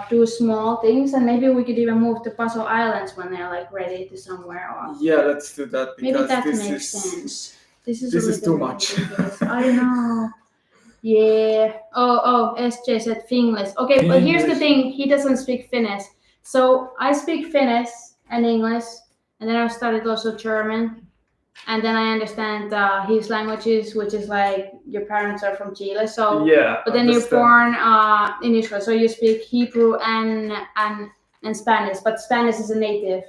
do small things, and maybe we could even move to puzzle islands when they're like ready to somewhere. Or Yeah, let's do that maybe because that this makes is sense. This is this is too much. I know. Yeah. Oh, SJ said Finglish. Okay, but here's the Finglish. thing. He doesn't speak Finnish. So I speak Finnish and English, and then I studied also German. And then I understand his languages, which is like your parents are from Chile. So, Yeah, but then you're understand. born in Israel, so you speak Hebrew and Spanish. But Spanish is a native.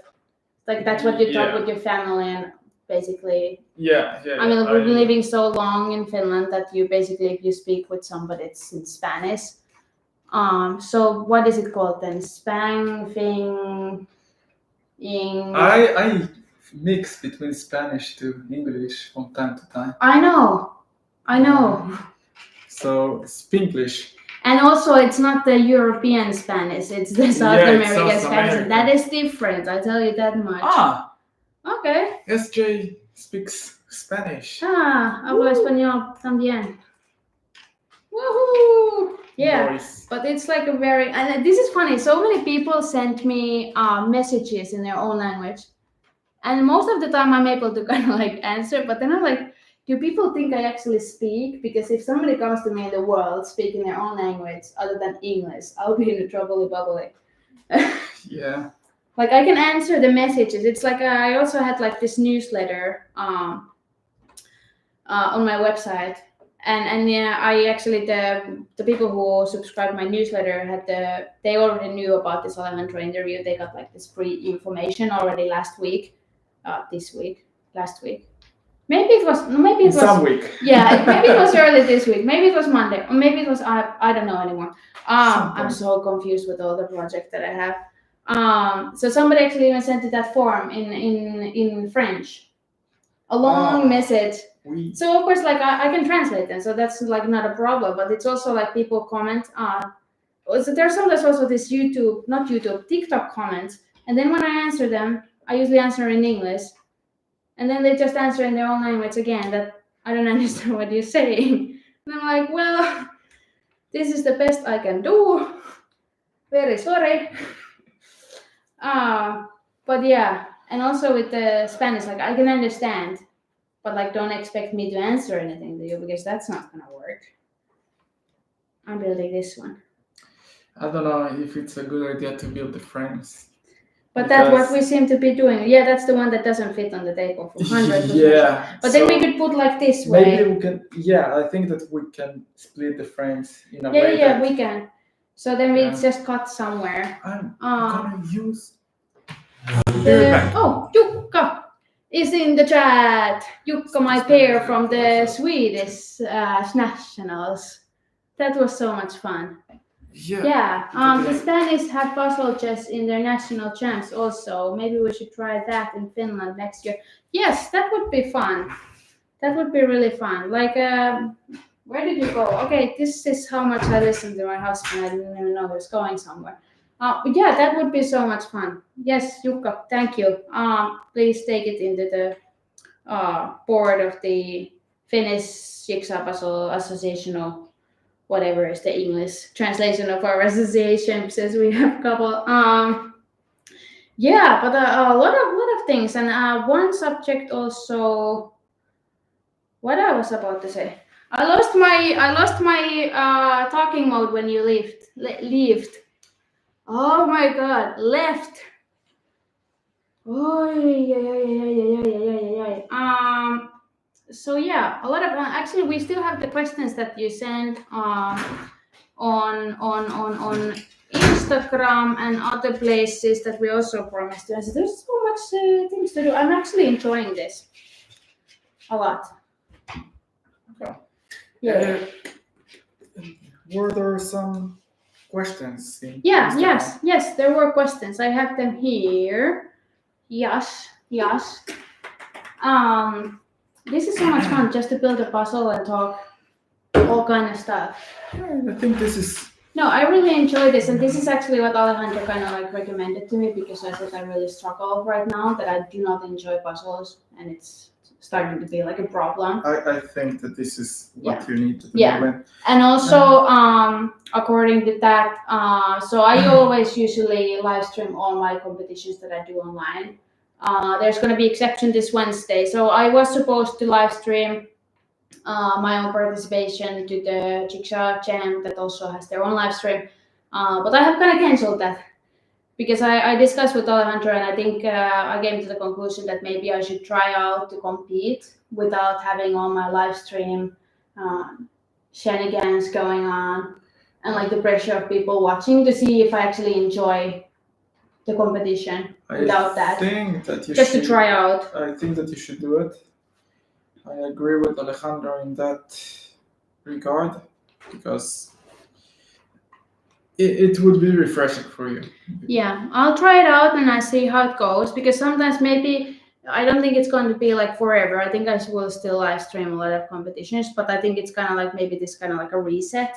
Like that's what you talk Yeah. with your family and basically. Yeah. I mean, we've been living so long in Finland that you basically, if you speak with somebody, it's in Spanish. So what is it called then? I mix between Spanish to English from time to time. I know. So Spinglish. And also, it's not the European Spanish; it's the South Yeah, it's American South Spanish. American. That is different. I tell you that much. Okay. SJ speaks Spanish. Hablo español también. Woohoo! Yeah. Nice. But it's like a very, and this is funny. So many people send me messages in their own language, and most of the time I'm able to kind of like answer. But then I'm like, do people think I actually speak? Because if somebody comes to me in the world speaking their own language other than English, I'll be in a trouble bubbly. Yeah. Like I can answer the messages. It's like I also had like this newsletter on my website. And yeah, I actually the people who subscribed my newsletter they already knew about this Alejandro interview. They got like this pre-information already last week, last week. Maybe it was Some week. Yeah, maybe it was early this week. Maybe it was Monday, or maybe it was I don't know anymore. I'm so confused with all the projects that I have. So somebody actually even sent it that form in French, a long message. So of course, like I can translate them, so that's like not a problem. But it's also like people comment. So there's sometimes also this TikTok comments, and then when I answer them, I usually answer in English, and then they just answer in their own language again. That I don't understand what you're saying. And I'm like, well, this is the best I can do. Very sorry. But yeah, and also with the Spanish, like I can understand. But like, don't expect me to answer anything to you because that's not gonna work. I'm building this one. I don't know if it's a good idea to build the frames. But that's what we seem to be doing. Yeah, that's the one that doesn't fit on the table for 100%. Yeah. But then we could put like this way. Maybe we can. Yeah, I think that we can split the frames in a way. Yeah, we can. So then we just cut somewhere. I'm gonna use. Jukka is in the chat. Jukka, my pair from the Swedish nationals. That was so much fun. Yeah. The Spanish have puzzle chess in their national champs also. Maybe we should try that in Finland next year. Yes, that would be fun. That would be really fun. Like, where did you go? Okay, this is how much I listen to my husband. I didn't even know he was going somewhere. But yeah, that would be so much fun. Yes, Jukka, thank you. Please take it into the board of the Finnish Jigsaw Puzzle Association or whatever is the English translation of our association, since we have a couple. Yeah, but a lot of things, and one subject also. What I was about to say. I lost my talking mode when you left. Oh my god, left. Oh yeah. So yeah, a lot of actually we still have the questions that you sent on Instagram and other places that we also promised to answer. There's so much things to do. I'm actually enjoying this a lot. Okay. Yeah. Were there some questions? Yes, there were questions. I have them here. Yes. This is so much fun just to build a puzzle and talk all kind of stuff. I think this is. No, I really enjoy this, and this is actually what Alejandro kind of like recommended to me because I said I really struggle right now that I do not enjoy puzzles, and it's starting to be like a problem. I think that this is what you need at the Yeah. moment. And also, according to that, so I always usually live stream all my competitions that I do online. There's going to be exception this Wednesday. So I was supposed to live stream my own participation to the Jigsaw Jam that also has their own live stream. But I have kind of canceled that because I discussed with Alejandro, and I think I came to the conclusion that maybe I should try out to compete without having all my live stream shenanigans going on and like the pressure of people watching to see if I actually enjoy the competition without that. Think that you just should, to try out. I think that you should do it. I agree with Alejandro in that regard because it would be refreshing for you. Yeah, I'll try it out and I see how it goes because sometimes maybe I don't think it's going to be like forever. I think I will still live stream a lot of competitions, but I think it's kind of like maybe this kind of like a reset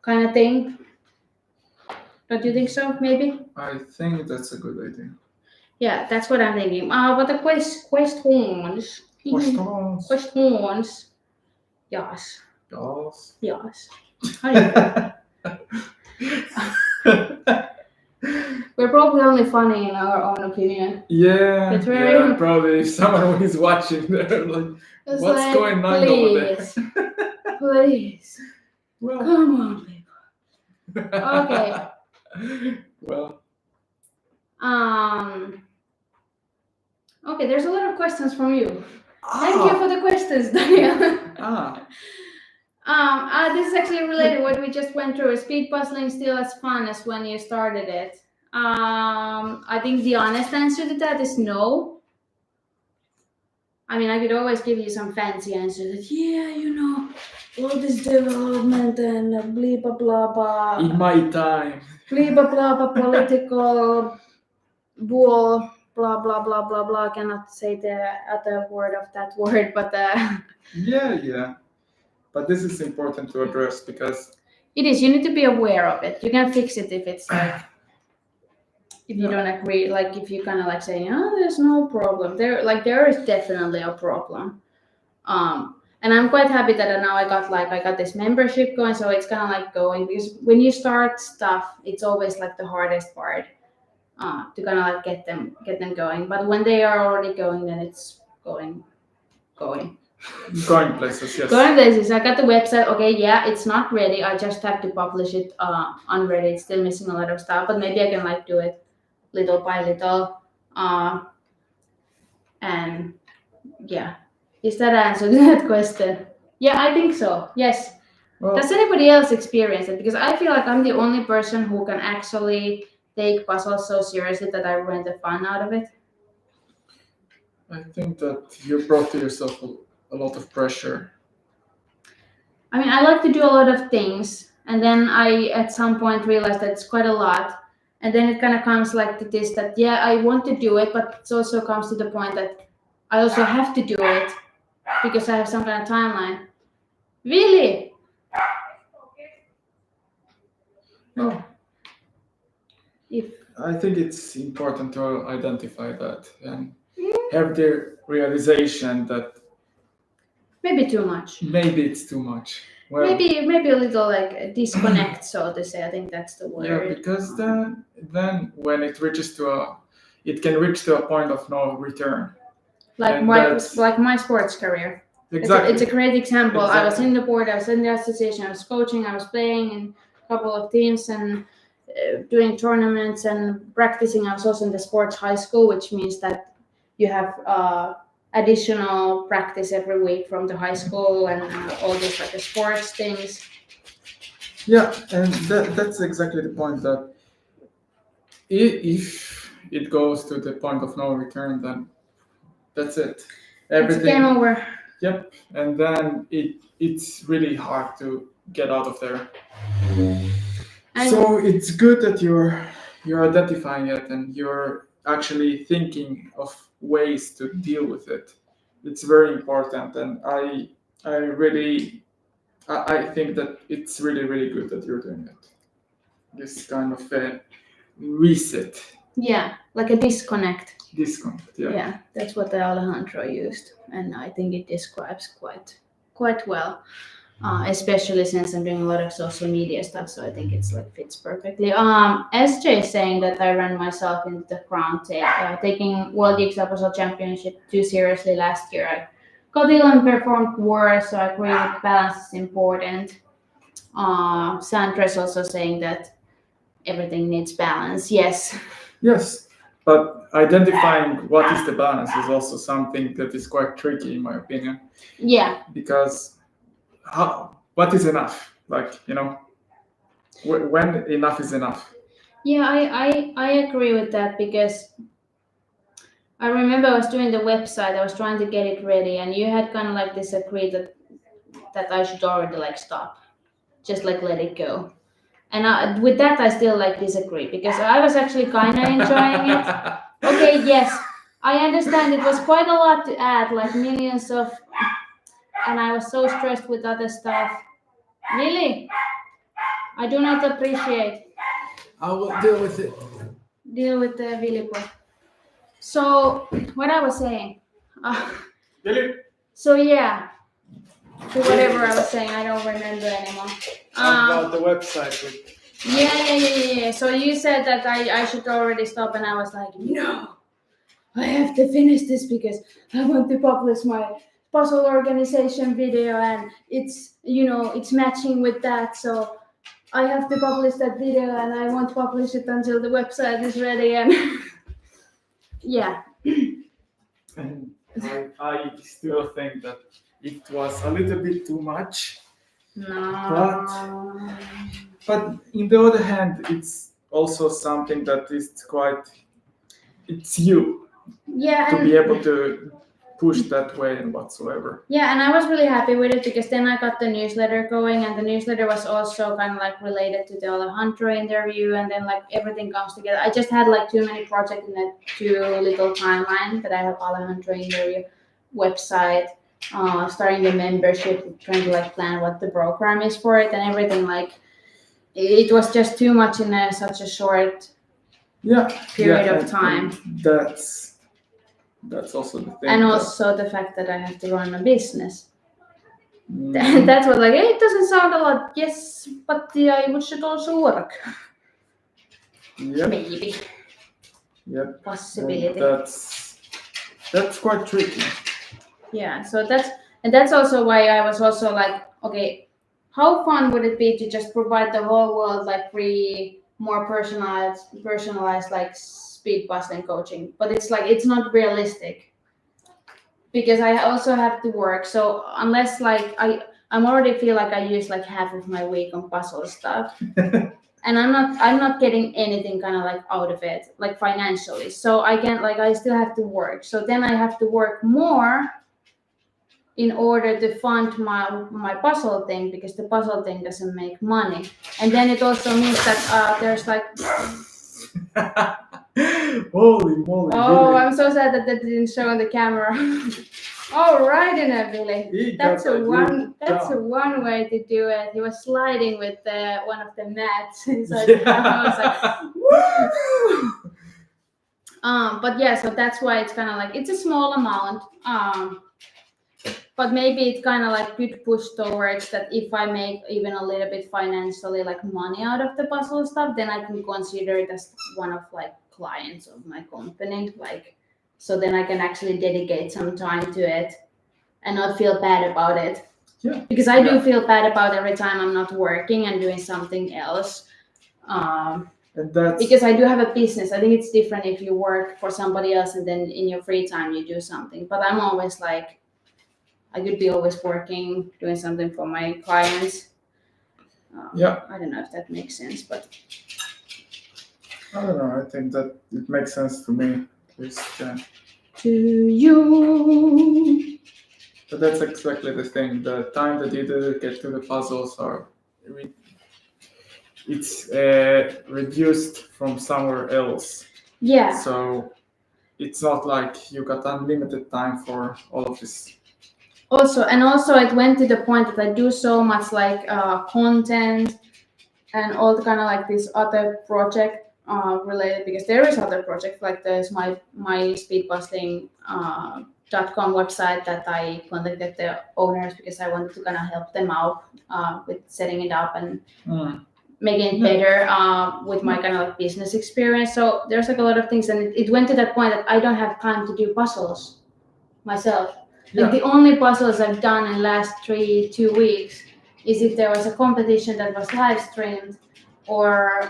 kind of thing. Don't you think so? Maybe. I think that's a good idea. Yeah, that's what I'm thinking. But the questions. Questions. Questions. Yes. Yes. Yes. Hi. We're probably only funny in our own opinion. Yeah. It's very- Probably if someone is watching, they're like, It's what's like, going on over there? Please. Well. Come on, people. Okay. Well. Okay, there's a lot of questions from you. Thank you for the questions, Daniel. This is actually related what we just went through. Is speed puzzling still as fun as when you started it? I think the honest answer to that is no. I mean, I could always give you some fancy answer that, all this development and blah, blah, blah. In my time. Blah, blah, blah, political bull, blah, blah, blah, blah, blah. I cannot say the other word of that word, but... Yeah. But this is important to address because... It is. You need to be aware of it. You can fix it if it's like... If you don't agree, like if you kind of like saying, there's no problem. There is definitely a problem. And I'm quite happy that now I got this membership going, so it's kind of like going, because when you start stuff, it's always like the hardest part to kind of like get them going. But when they are already going, then it's going. Going places, yes. Going places. I got the website. Okay, yeah, it's not ready. I just have to publish it unready. It's still missing a lot of stuff, but maybe I can like do it little by little. And yeah, is that answer to that question? Yeah, I think so. Yes. Well, does anybody else experience it? Because I feel like I'm the only person who can actually take puzzles so seriously that I ruin the fun out of it. I think that you brought to yourself a lot of pressure. I mean, I like to do a lot of things, and then I at some point realized that it's quite a lot. And then it kind of comes like to this that, I want to do it, but it also comes to the point that I also have to do it because I have some kind of timeline. Really? No. I think it's important to identify that and have the realization that maybe too much. Maybe it's too much. Well, maybe a little like disconnect, so to say. I think that's the word. Yeah, because then when it can reach to a point of no return. Like my sports career. Exactly. It's a great example. Exactly. I was in the board, I was in the association, I was coaching, I was playing in a couple of teams and doing tournaments and practicing. I was also in the sports high school, which means that you have additional practice every week from the high school and all these like the sports things. Yeah, and that's exactly the point, that if it goes to the point of no return, then that's it. Everything. It's game over. Yep, and then it's really hard to get out of there. So it's good that you're identifying it and you're actually thinking of ways to deal with it. It's very important, and I really I think that it's really, really good that you're doing it. This kind of a reset. Yeah, like a disconnect. Disconnect, yeah. Yeah, that's what Alejandro used, and I think it describes quite well. Especially since I'm doing a lot of social media stuff, so I think it's like fits perfectly. SJ is saying that I ran myself into the ground, taking World Jigsaw Puzzle Championship too seriously last year. I got ill and performed worse, so I agree with balance is important. Sandra is also saying that everything needs balance. Yes. Yes, but identifying what is the balance is also something that is quite tricky, in my opinion. Yeah. Because what is enough? Like, when enough is enough. Yeah, I agree with that because I remember I was doing the website, I was trying to get it ready, and you had kind of like disagreed that I should already like stop, just like let it go. And with that, I still like disagree because I was actually kind of enjoying it. Okay, yes, I understand it was quite a lot to add, like millions of, and I was so stressed with other stuff. Really, I do not appreciate. I will deal with it. Deal with the Villipo. So what I was saying. Really? So yeah. To whatever I was saying, I don't remember anymore. About the website. Yeah. So you said that I should already stop, and I was like, no, I have to finish this because I want to publish my puzzle organization video, and it's matching with that. So I have to publish that video, and I won't publish it until the website is ready. And yeah. And I still think that it was a little bit too much. No. But in the other hand, it's also something that is it's you Yeah. to be able to push that way and whatsoever. Yeah, and I was really happy with it because then I got the newsletter going, and the newsletter was also kind of like related to the Alejandro interview, and then like everything comes together. I just had like too many projects in a too little timeline, but I have Alejandro interview, website, starting the membership, trying to like plan what the program is for it, and everything. Like it was just too much in such a short period of time. And that's also the thing. And also the fact that I have to run a business. That's what like it doesn't sound a lot, yes, but it should also work. Yep. Maybe. Yep. Possibility. And that's quite tricky. Yeah, so that's also why I was also like, okay, how fun would it be to just provide the whole world like free, more personalized like speed puzzling coaching? But it's like it's not realistic because I also have to work. So unless like I'm already feel like I use like half of my week on puzzle stuff. And I'm not getting anything kind of like out of it, like financially. So I still have to work. So then I have to work more in order to fund my puzzle thing because the puzzle thing doesn't make money. And then it also means that there's like holy moly. Oh, I'm so sad that didn't show on the camera. All right, Billy. That's one way to do it. He was sliding with one of the mats inside the camera. I was like, woo! But yeah, so that's why it's kind of like it's a small amount. But maybe it kind of like could push towards that if I make even a little bit financially like money out of the puzzle stuff, then I can consider it as one of like clients of my company. Like, so then I can actually dedicate some time to it and not feel bad about it. Yeah. Because I do feel bad about every time I'm not working and doing something else. Because I do have a business. I think it's different if you work for somebody else and then in your free time you do something. But I'm always like, I could be always working, doing something for my clients. I don't know if that makes sense, but I don't know. I think that it makes sense to me. At least, to you. But that's exactly the thing. The time that you dedicate to the puzzles it's reduced from somewhere else. Yeah. So it's not like you got unlimited time for all of this. Also it went to the point that I do so much like content and all the kind of like this other project related, because there is other project like there's my speedbusting .com website that I contacted the owners because I wanted to kind of help them out with setting it up and making it better with my kind of like business experience. So there's like a lot of things, and it went to that point that I don't have time to do puzzles myself. Like the only puzzles I've done in the last 2 weeks is if there was a competition that was live streamed, or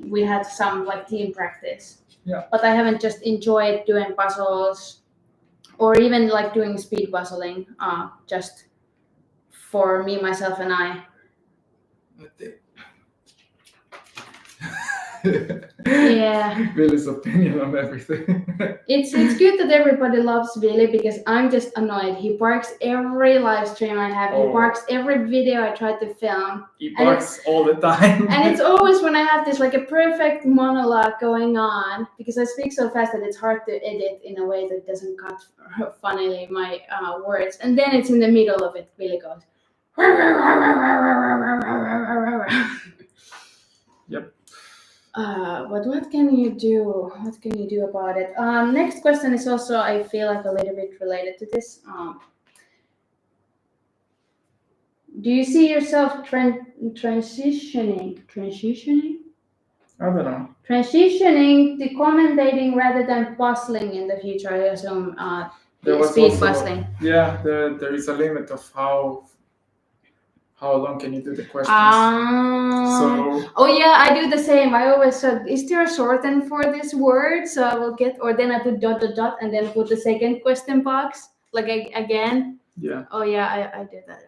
we had some like team practice. Yeah. But I haven't just enjoyed doing puzzles or even like doing speed puzzling just for me, myself, and I. Yeah. Billy's opinion on everything. It's good that everybody loves Billy because I'm just annoyed. He barks every live stream I have. He barks every video I try to film. He barks all the time. And it's always when I have this like a perfect monologue going on, because I speak so fast that it's hard to edit in a way that doesn't cut funnily my words. And then it's in the middle of it. Billy goes. Yep. But what can you do? What can you do about it? Next question is also, I feel like a little bit related to this. Do you see yourself transitioning? I don't know. Transitioning to commentating rather than puzzling in the future, I assume. Speed puzzling. Yeah, there is a limit of how long can you do the questions. Oh yeah, I do the same. I always said, is there a shorten for this word? So I will get, or then I put ... and then put the second question box, like again. Yeah. Oh yeah, I did that.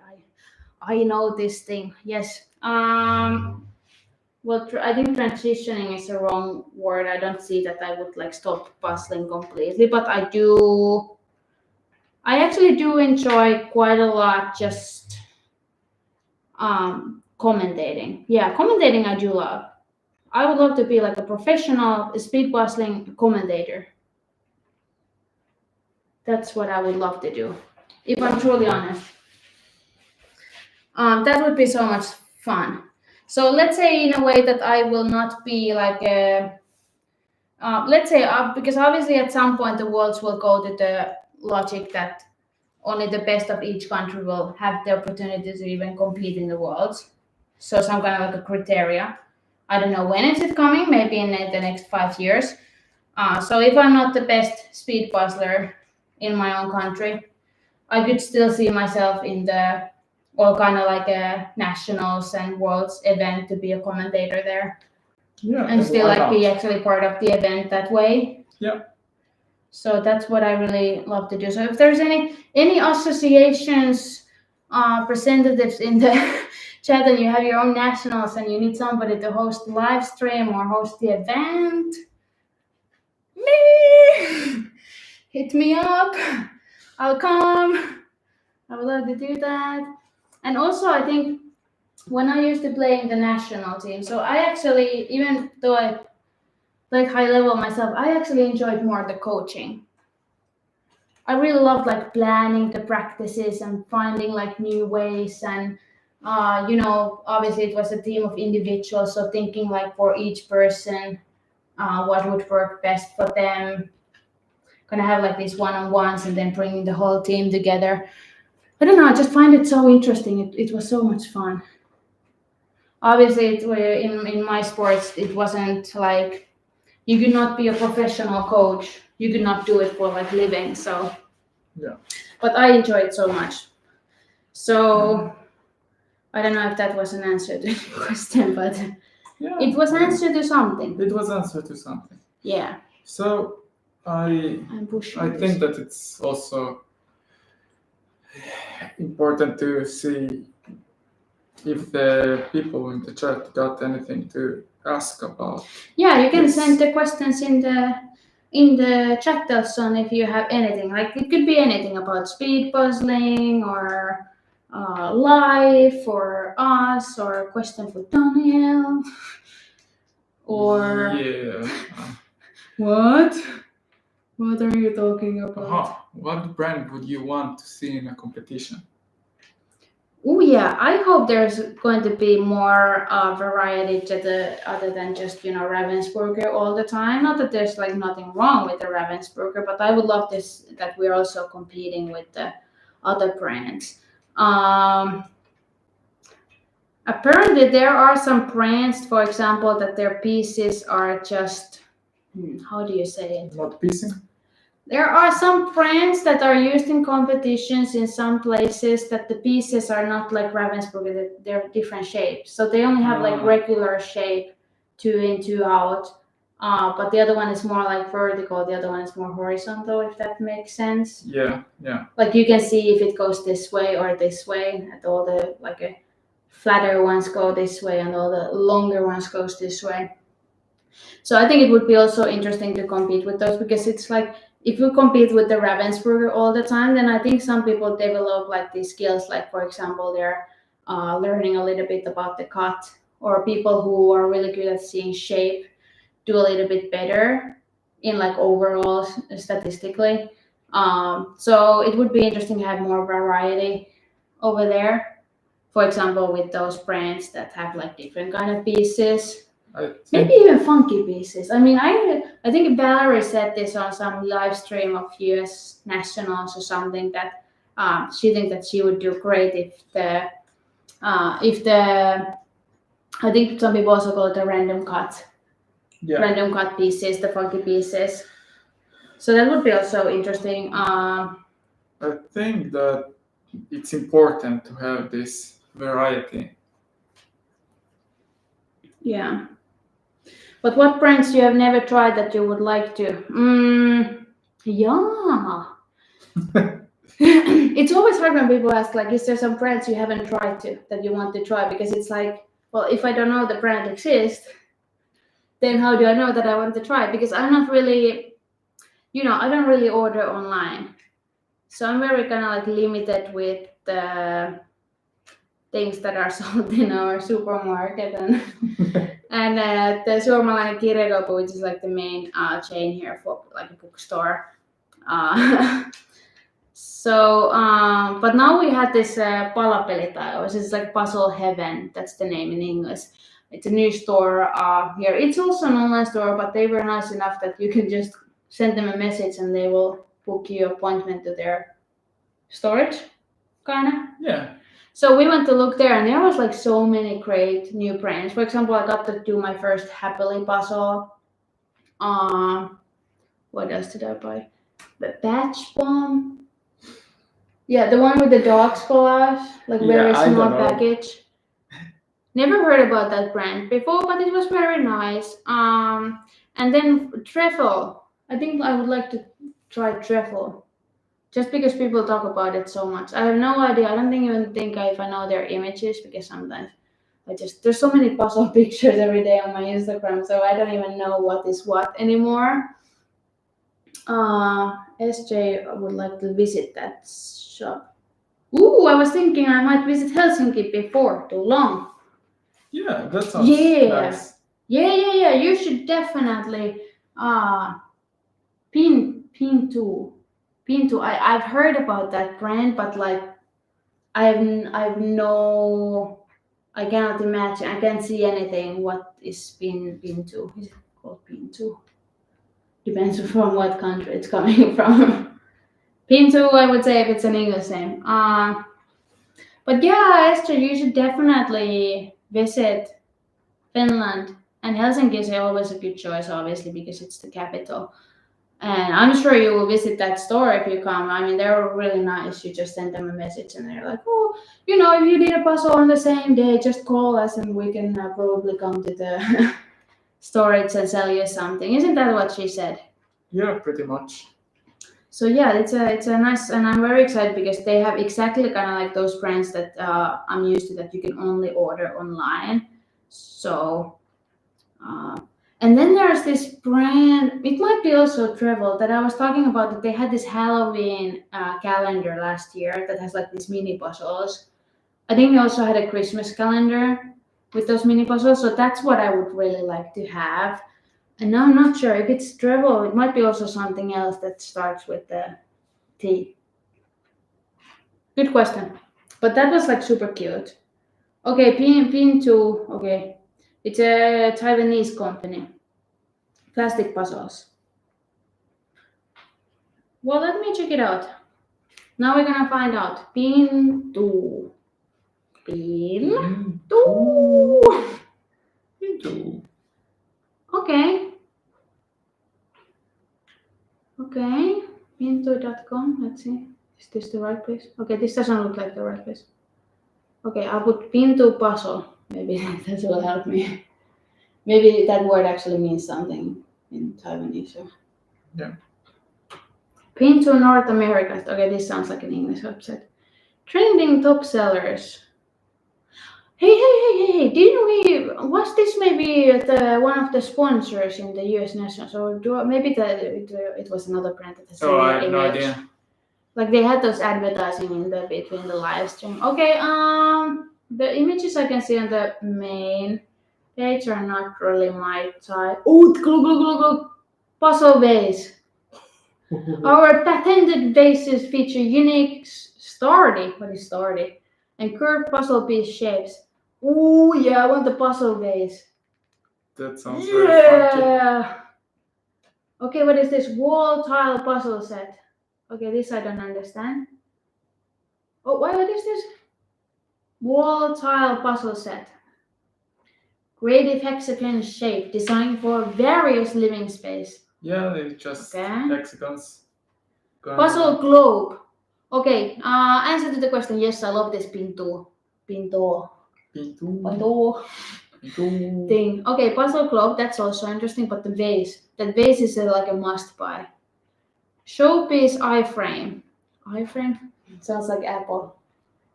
I know this thing. Yes. Well, I think transitioning is the wrong word. I don't see that I would like stop puzzling completely, but I actually do enjoy quite a lot just commentating. Yeah, commentating I do love. I would love to be like a professional speed puzzling commentator. That's what I would love to do, if I'm truly honest. That would be so much fun. So let's say in a way that I will not be like a, let's say, because obviously at some point the worlds will go to the logic that only the best of each country will have the opportunity to even compete in the worlds. So some kind of like a criteria. I don't know when is it coming, maybe in the next 5 years. So if I'm not the best speed puzzler in my own country, I could still see myself in the all kind of like a nationals and worlds event to be a commentator there. Yeah. And still like be actually part of the event that way. Yeah. So that's what I really love to do. So if there's any associations, representatives in the chat, and you have your own nationals and you need somebody to host the live stream or host the event, hit me up. I'll come. I would love to do that. And also I think when I used to play in the national team, so I actually, even though I like high level myself, I actually enjoyed more the coaching. I really loved like planning the practices and finding like new ways, and obviously it was a team of individuals, so thinking like for each person what would work best for them, gonna have like these one-on-ones and then bringing the whole team together. I don't know, I just find it so interesting. It was so much fun. Obviously in my sports it wasn't like, you could not be a professional coach, you could not do it for like living, so yeah. But I enjoyed it so much. So I don't know if that was an answer to the question, but yeah, it was answer to something. It was answer to something. Yeah. So I think that it's also important to see if the people in the chat got anything to ask about. Yeah, you can send the questions in the chat also if you have anything. Like it could be anything about speed puzzling or life or us, or a question for What are you talking about? What brand would you want to see in a competition? Oh yeah, I hope there's going to be more variety to the other than just Ravensburger all the time. Not that there's like nothing wrong with the Ravensburger, but I would love this that we're also competing with the other brands. Apparently, there are some brands, for example, that their pieces are just how do you say it? Not piecing? There are some brands that are used in competitions in some places that the pieces are not like Ravensburger, that they're different shapes. So they only have like regular shape, 2 in, 2 out. But the other one is more like vertical, the other one is more horizontal, if that makes sense. Yeah. Like you can see if it goes this way or this way, and all the flatter ones go this way and all the longer ones goes this way. So I think it would be also interesting to compete with those because it's like if you compete with the Ravensburger all the time, then I think some people develop like these skills, like for example, they're learning a little bit about the cut, or people who are really good at seeing shape do a little bit better in like overall statistically. So it would be interesting to have more variety over there. For example, with those brands that have like different kind of pieces. Maybe even funky pieces. I mean, I think Valerie said this on some live stream of US Nationals or something that she thinks that she would do great if the I think some people also call it the random cut pieces, the funky pieces. So that would be also interesting. I think that it's important to have this variety. Yeah. But what brands you have never tried that you would like to? Yeah. It's always hard when people ask, like, is there some brands you haven't tried that you want to try? Because it's like, well, if I don't know the brand exists, then how do I know that I want to try it? Because I'm not really, I don't really order online. So I'm very kind of like limited with the things that are sold in our supermarket and the Suomalainen Kirjakoulu, which is like the main chain here for like a bookstore. But now we had this Palapelitalo, which is like Puzzle Heaven. That's the name in English. It's a new store here. It's also an online store, but they were nice enough that you can just send them a message and they will book you an appointment to their storage, kind of. Yeah. So we went to look there, and there was like so many great new brands. For example, I got to do my first Happily puzzle. What else did I buy? The Batch Bomb. Yeah, the one with the dog's collage, like very small package. Never heard about that brand before, but it was very nice. And then Treffle. I think I would like to try Treffle. Just because people talk about it so much. I have no idea. I don't even think if I know their images, because sometimes there's so many puzzle pictures every day on my Instagram, so I don't even know what is what anymore. SJ would like to visit that shop. Ooh, I was thinking I might visit Helsinki before too long. Yeah, that sounds nice. Yeah. You should definitely Pintu. I've heard about that brand, but like I cannot imagine. I can't see anything. What is Pintu? Is it called Pintu? Depends from what country it's coming from. Pintu, I would say if it's an English name. But yeah, Esther, you should definitely visit Finland. And Helsinki is always a good choice, obviously, because it's the capital. And I'm sure you will visit that store if you come. I mean, they're really nice. You just send them a message and they're like, oh, if you need a puzzle on the same day, just call us and we can probably come to the storage and sell you something. Isn't that what she said? Yeah, pretty much. So yeah, it's a nice, and I'm very excited because they have exactly kind of like those brands that I'm used to that you can only order online. So, and then there's this brand, it might be also Travel, that I was talking about, that they had this Halloween calendar last year that has like these mini puzzles. I think they also had a Christmas calendar with those mini puzzles. So that's what I would really like to have. And I'm not sure if it's treble. It might be also something else that starts with the T. Good question. But that was like super cute. Okay, Pin2. Okay, it's a Taiwanese company. Plastic puzzles. Well, let me check it out. Now we're gonna find out. Pin2. Pin2. Okay. Okay. Pin2.com. Let's see. Is this the right place? Okay, this doesn't look like the right place. Okay, I'll put Pin2 puzzle. Maybe that will help me. Maybe that word actually means something in Taiwanese. Yeah. Pin2 North America. Okay, this sounds like an English website. Trending top sellers. Hey! Didn't we? Was this maybe one of the sponsors in the U.S. Nationals, or maybe it was another brand that has Oh, I have no idea. Like they had those advertising in the between the live stream. Okay, the images I can see on the main page are not really my type. Oh, look, puzzle vase. Our patented vases feature unique starry. What is starry? And curved puzzle piece shapes. Oh yeah, I want the puzzle vase. That sounds very funky. Okay, what is this wall tile puzzle set? Okay, this I don't understand. Oh, what is this? Wall tile puzzle set. Creative hexagon shape designed for various living space. Yeah, they're just hexagons. Puzzle globe. Okay, answer to the question. Yes, I love this Pinto thing. Okay, puzzle globe. That's also interesting. But the vase. That vase is like a must buy. Showpiece iframe. iframe sounds like Apple.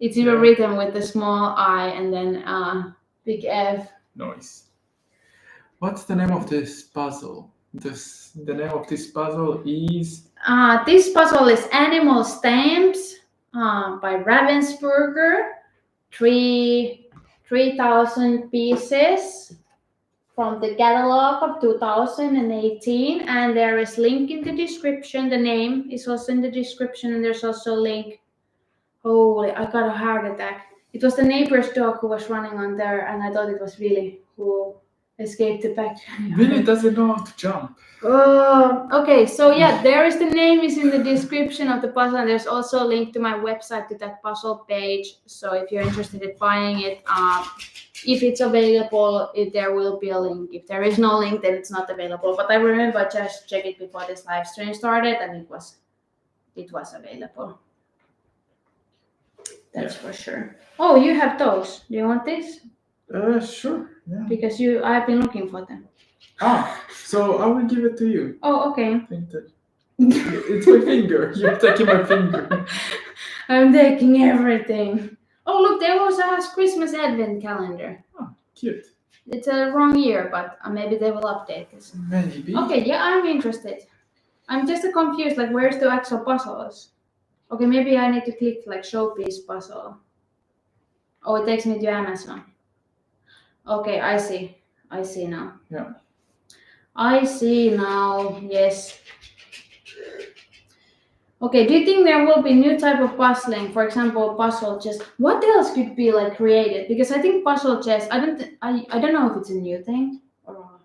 It's even written with a small I and then big F. Nice. What's the name of this puzzle? The name of this puzzle is. This puzzle is Animal Stamps by Ravensburger. 3,000 pieces from the catalog of 2018, and there is link in the description. The name is also in the description, and there's also a link. Holy, I got a heart attack. It was the neighbor's dog who was running on there, and I thought it was Willy who escaped the pack. Willy doesn't know how to jump. Okay, so yeah, there is the name is in the description of the puzzle, and there's also a link to my website to that puzzle page. So if you're interested in buying it, if it's available, there will be a link. If there is no link, then it's not available. But I remember I just checked it before this live stream started, and it was available. That's for sure. Oh, you have those. Do you want this? Sure. Yeah. Because I've been looking for them. So I will give it to you. Oh, okay. It's my finger. You're taking my finger. I'm taking everything. Oh, look, there was a Christmas advent calendar. Oh, cute. It's a wrong year, but maybe they will update this. Maybe. Okay, yeah, I'm interested. I'm just confused, like, where's the actual puzzles? Okay, maybe I need to click, like, showpiece puzzle. Oh, it takes me to Amazon. Okay, I see now. Yeah. I see now, yes. Okay, do you think there will be new type of puzzling? For example, puzzle chess. What else could be like created? Because I think puzzle chess. I don't know if it's a new thing or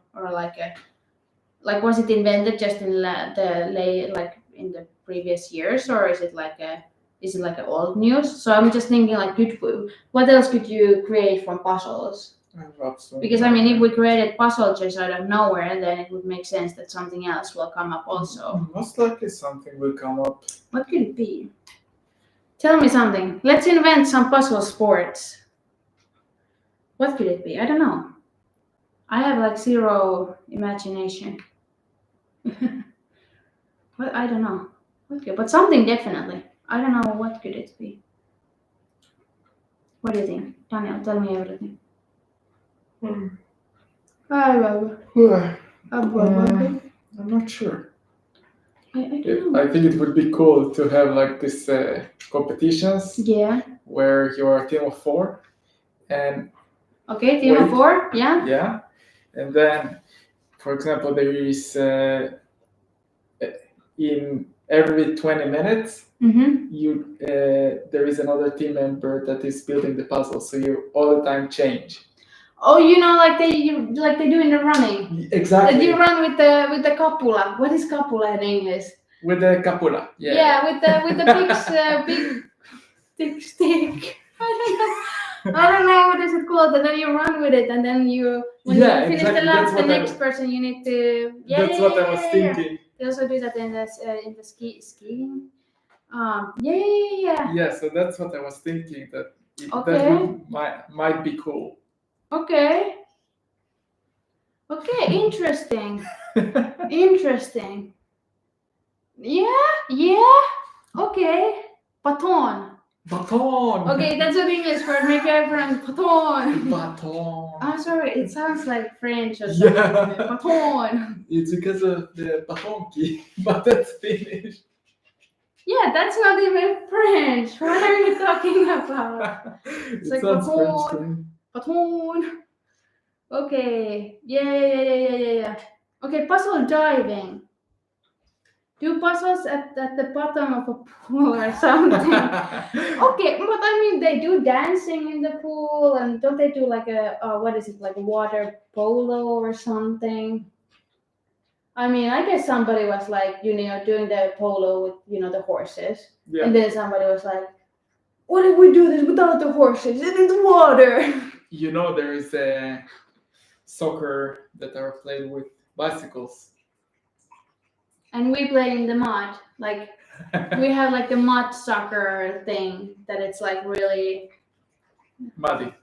was it invented just in in the previous years, or is it like an old news? So I'm just thinking like, what else could you create from puzzles? Because I mean, if we created puzzle chess out of nowhere, then it would make sense that something else will come up also. Most likely something will come up. What could it be? Tell me something. Let's invent some puzzle sports. What could it be? I don't know. I have like zero imagination. But I don't know. But something definitely. I don't know what could it be. What do you think? Daniel, tell me everything. I'm not sure. I don't know. I think it would be cool to have like this competitions. Yeah. Where you're a team of 4, and okay, team of 4. Yeah. Yeah, and then for example, there is in every 20 minutes, there is another team member that is building the puzzle, so you all the time change. Oh, like they do in the running. Exactly. That you run with the copula. What is copula in English? With the capula. Yeah. Yeah, with the big thick stick. I don't know what is it called, and then you run with it, and then when you finish the lap, the next person you need to. That's what I was thinking. They also do that in the skiing. Yeah. Yeah, so that's what I was thinking. That might be cool. Okay. Interesting. Interesting. Yeah. Okay. Baton. Okay, that's what English word. My favorite baton. I'm sorry, it sounds like French or something. Yeah. Baton. It's because of the batonki, but that's Finnish. Yeah, that's not even French. What are you talking about? It's like sounds baton. French. Baton. Okay. Yeah. Okay, puzzle diving. Do puzzles at the bottom of a pool or something? Okay, but I mean, they do dancing in the pool, and don't they do like like a water polo or something? I mean, I guess somebody was like, doing the polo with, the horses. Yeah. And then somebody was like, what if we do this without the horses and in the water? There is a soccer that are played with bicycles. And we play in the mud. Like, we have like the mud soccer thing that it's like really muddy.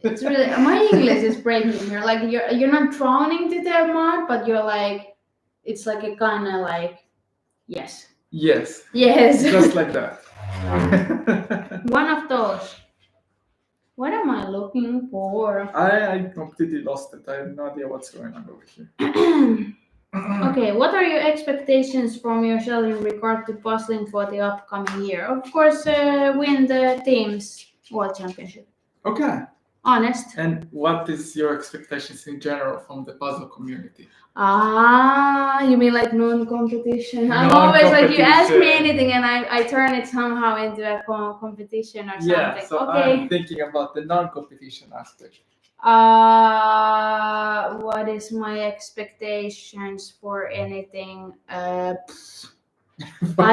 It's really, my English is breaking here. Like, you're not drowning to the mud, but you're like, it's like a kind of like, yes. Just like that. One of those. What am I looking for? I completely lost it. I have no idea what's going on over here. Okay, what are your expectations from yourself in regard to puzzling for the upcoming year? Of course, win the team's World Championship. Okay. Honest. And what is your expectations in general from the puzzle community? You mean like non-competition? I'm always like, you ask me anything and I turn it somehow into a competition or something. Yeah, so okay. I'm thinking about the non-competition aspect. What is my expectations for anything? I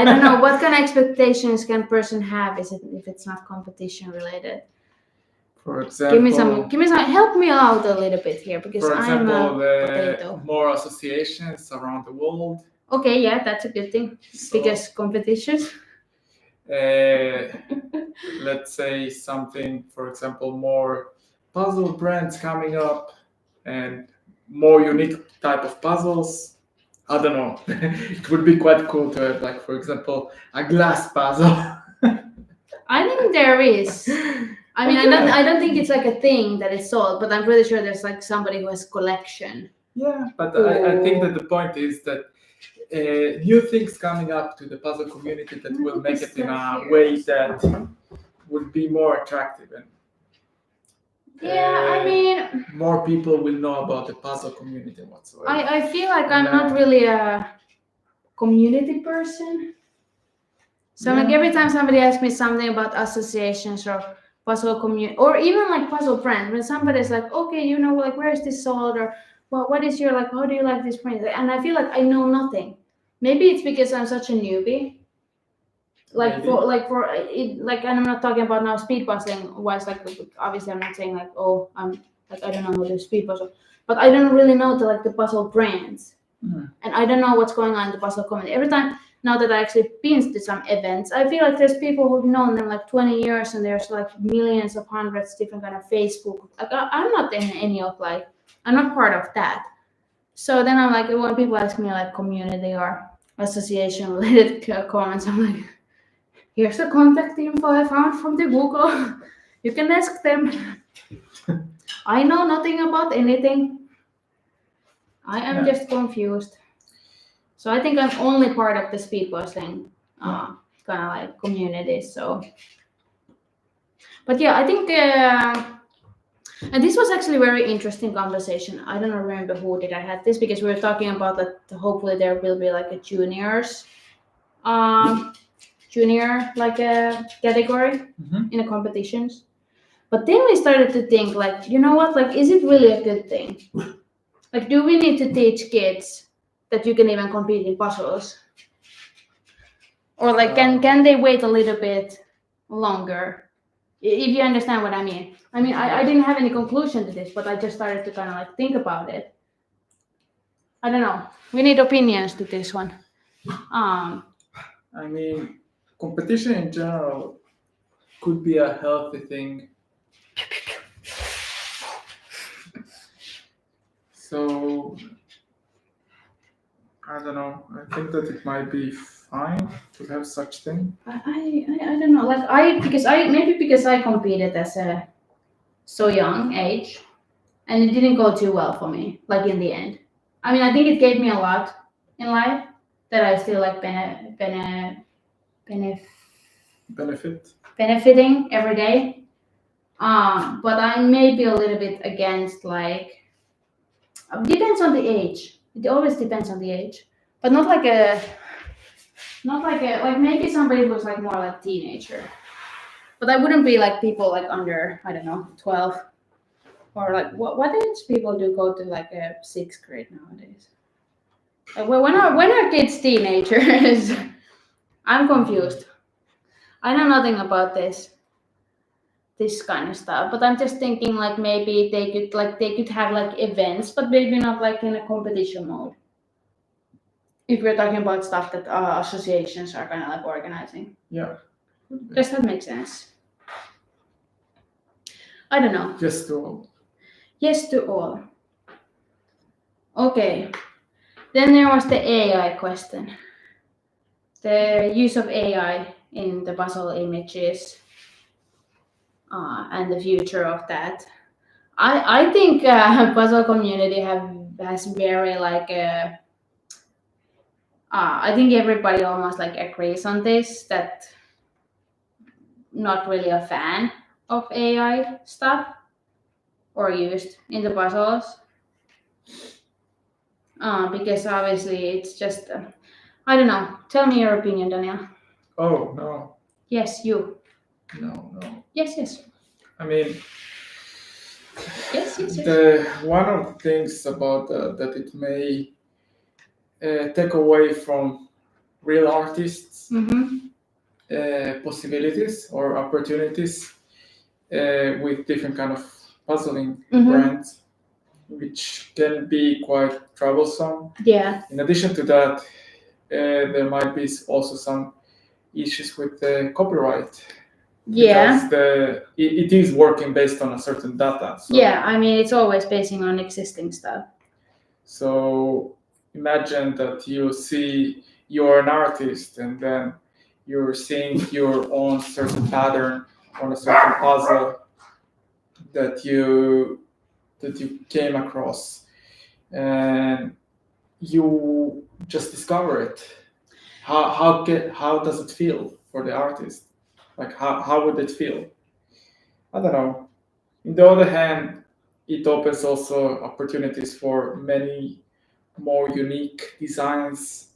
don't know. What kind of expectations can person have? If it's not competition related? For example, give me some. Help me out a little bit here because I'm a potato. More associations around the world. Okay, yeah, that's a good thing. Because competitions. Let's say something. For example, more puzzle brands coming up and more unique type of puzzles. I don't know. It would be quite cool to have, like, for example, a glass puzzle. I think there is. I mean, okay. I don't think it's like a thing that is sold, but I'm pretty sure there's like somebody who has collection. Yeah, but I think that the point is that new things coming up to the puzzle community that will make it in a way that would be more attractive and I mean, more people will know about the puzzle community whatsoever. I feel like I'm not really a community person. So like every time somebody asks me something about associations or puzzle community, or even like puzzle brand, when somebody's like, okay, like where is this sold, or what is your like, how do you like this print? And I feel like I know nothing. Maybe it's because I'm such a newbie. Like and I'm not talking about now speed puzzling wise, like obviously I'm not saying like, oh, I'm like, I don't know how to speed puzzle, but I don't really know the puzzle brands. And I don't know what's going on in the puzzle community. Every time now that I actually been to some events, I feel like there's people who've known them like 20 years and there's like millions of hundreds different kind of Facebook. Like I'm not in any of like, I'm not part of that. So then I'm like, when people ask me like community or association related comments, I'm like, here's the contact info I found from the Google. You can ask them. I know nothing about anything. I am just confused. So I think I'm only part of the speed puzzling kind of like community. So, but yeah, I think And this was actually a very interesting conversation. I don't remember who did I had this because we were talking about that hopefully there will be like a junior like a category in the competitions. But then we started to think like, you know what, like is it really a good thing? Like do we need to teach kids that you can even compete in puzzles? Or like can they wait a little bit longer? If you understand what I mean. I didn't have any conclusion to this, but I just started to kind of like think about it. I don't know. We need opinions to this one. I mean, competition in general could be a healthy thing. So, I don't know. I think that it might be fine to have such thing. I don't know. Like because I competed as a so young age, and it didn't go too well for me. Like in the end, I think it gave me a lot in life that I still like benefiting every day. But I may be a little bit against like depends on the age. It always depends on the age, but not like maybe somebody who's like more like teenager. But I wouldn't be like people like under, I don't know, 12 or like what age people do go to like a 6th grade nowadays? Like when are kids teenagers? I'm confused. I know nothing about this kind of stuff, but I'm just thinking like maybe they could have like events, but maybe not like in a competition mode. If we're talking about stuff that associations are kind of like organizing. Yeah. Does that make sense? I don't know. Yes to all. Yes to all. Okay. Then there was the AI question. The use of AI in the puzzle images and the future of that. I think puzzle community has very like I think everybody almost like agrees on this that not really a fan of AI stuff or used in the puzzles because obviously it's just I don't know. Tell me your opinion, Daniel. Oh no. Yes, you. No. Yes. I mean, yes. One of the things about that it may take away from real artists possibilities or opportunities with different kind of puzzling brands, which can be quite troublesome. Yeah. In addition to that, there might be also some issues with the copyright. Yeah. Because it is working based on a certain data. So, yeah, it's always basing on existing stuff. So imagine that you're an artist and then you're seeing your own certain pattern on a certain puzzle that you came across and you just discover it. How does it feel for the artist? Like how would it feel? I don't know. On the other hand, it opens also opportunities for many more unique designs.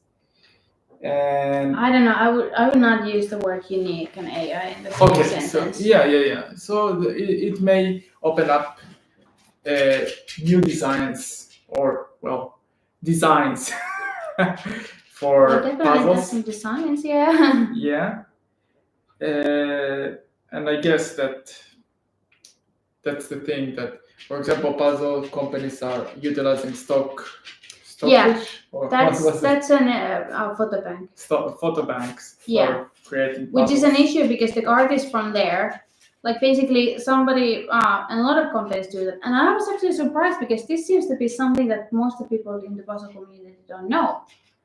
And I don't know. I would not use the word unique and AI in the same sentence. So yeah. So it may open up new designs or designs for definitely puzzles. Have some designs, yeah. Yeah. And I guess that's the thing that, for example, puzzle companies are utilizing stock. Yeah, that's an photo bank. Photo banks for creating puzzles. Which is an issue because the artists from there, like basically somebody, and a lot of companies do that. And I was actually surprised because this seems to be something that most of the people in the puzzle community don't know.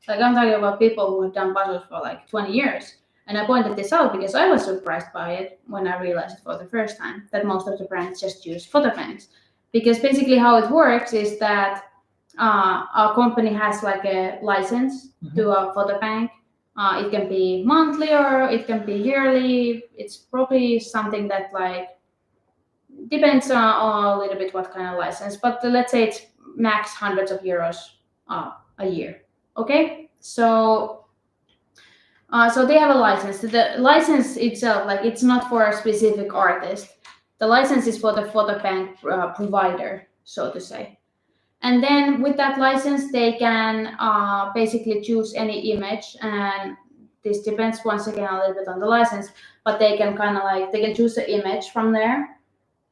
Like I'm talking about people who have done puzzles for like 20 years. And I pointed this out because I was surprised by it when I realized for the first time that most of the brands just use photo banks. Because basically how it works is that our company has like a license to a photo bank. It can be monthly or it can be yearly. It's probably something that like depends on a little bit what kind of license, but let's say it's max hundreds of euros a year. Okay, so they have a license. The license itself, like it's not for a specific artist. The license is for the photo bank provider, so to say. And then with that license, they can basically choose any image, and this depends once again a little bit on the license. But they can kind of like they can choose the image from there,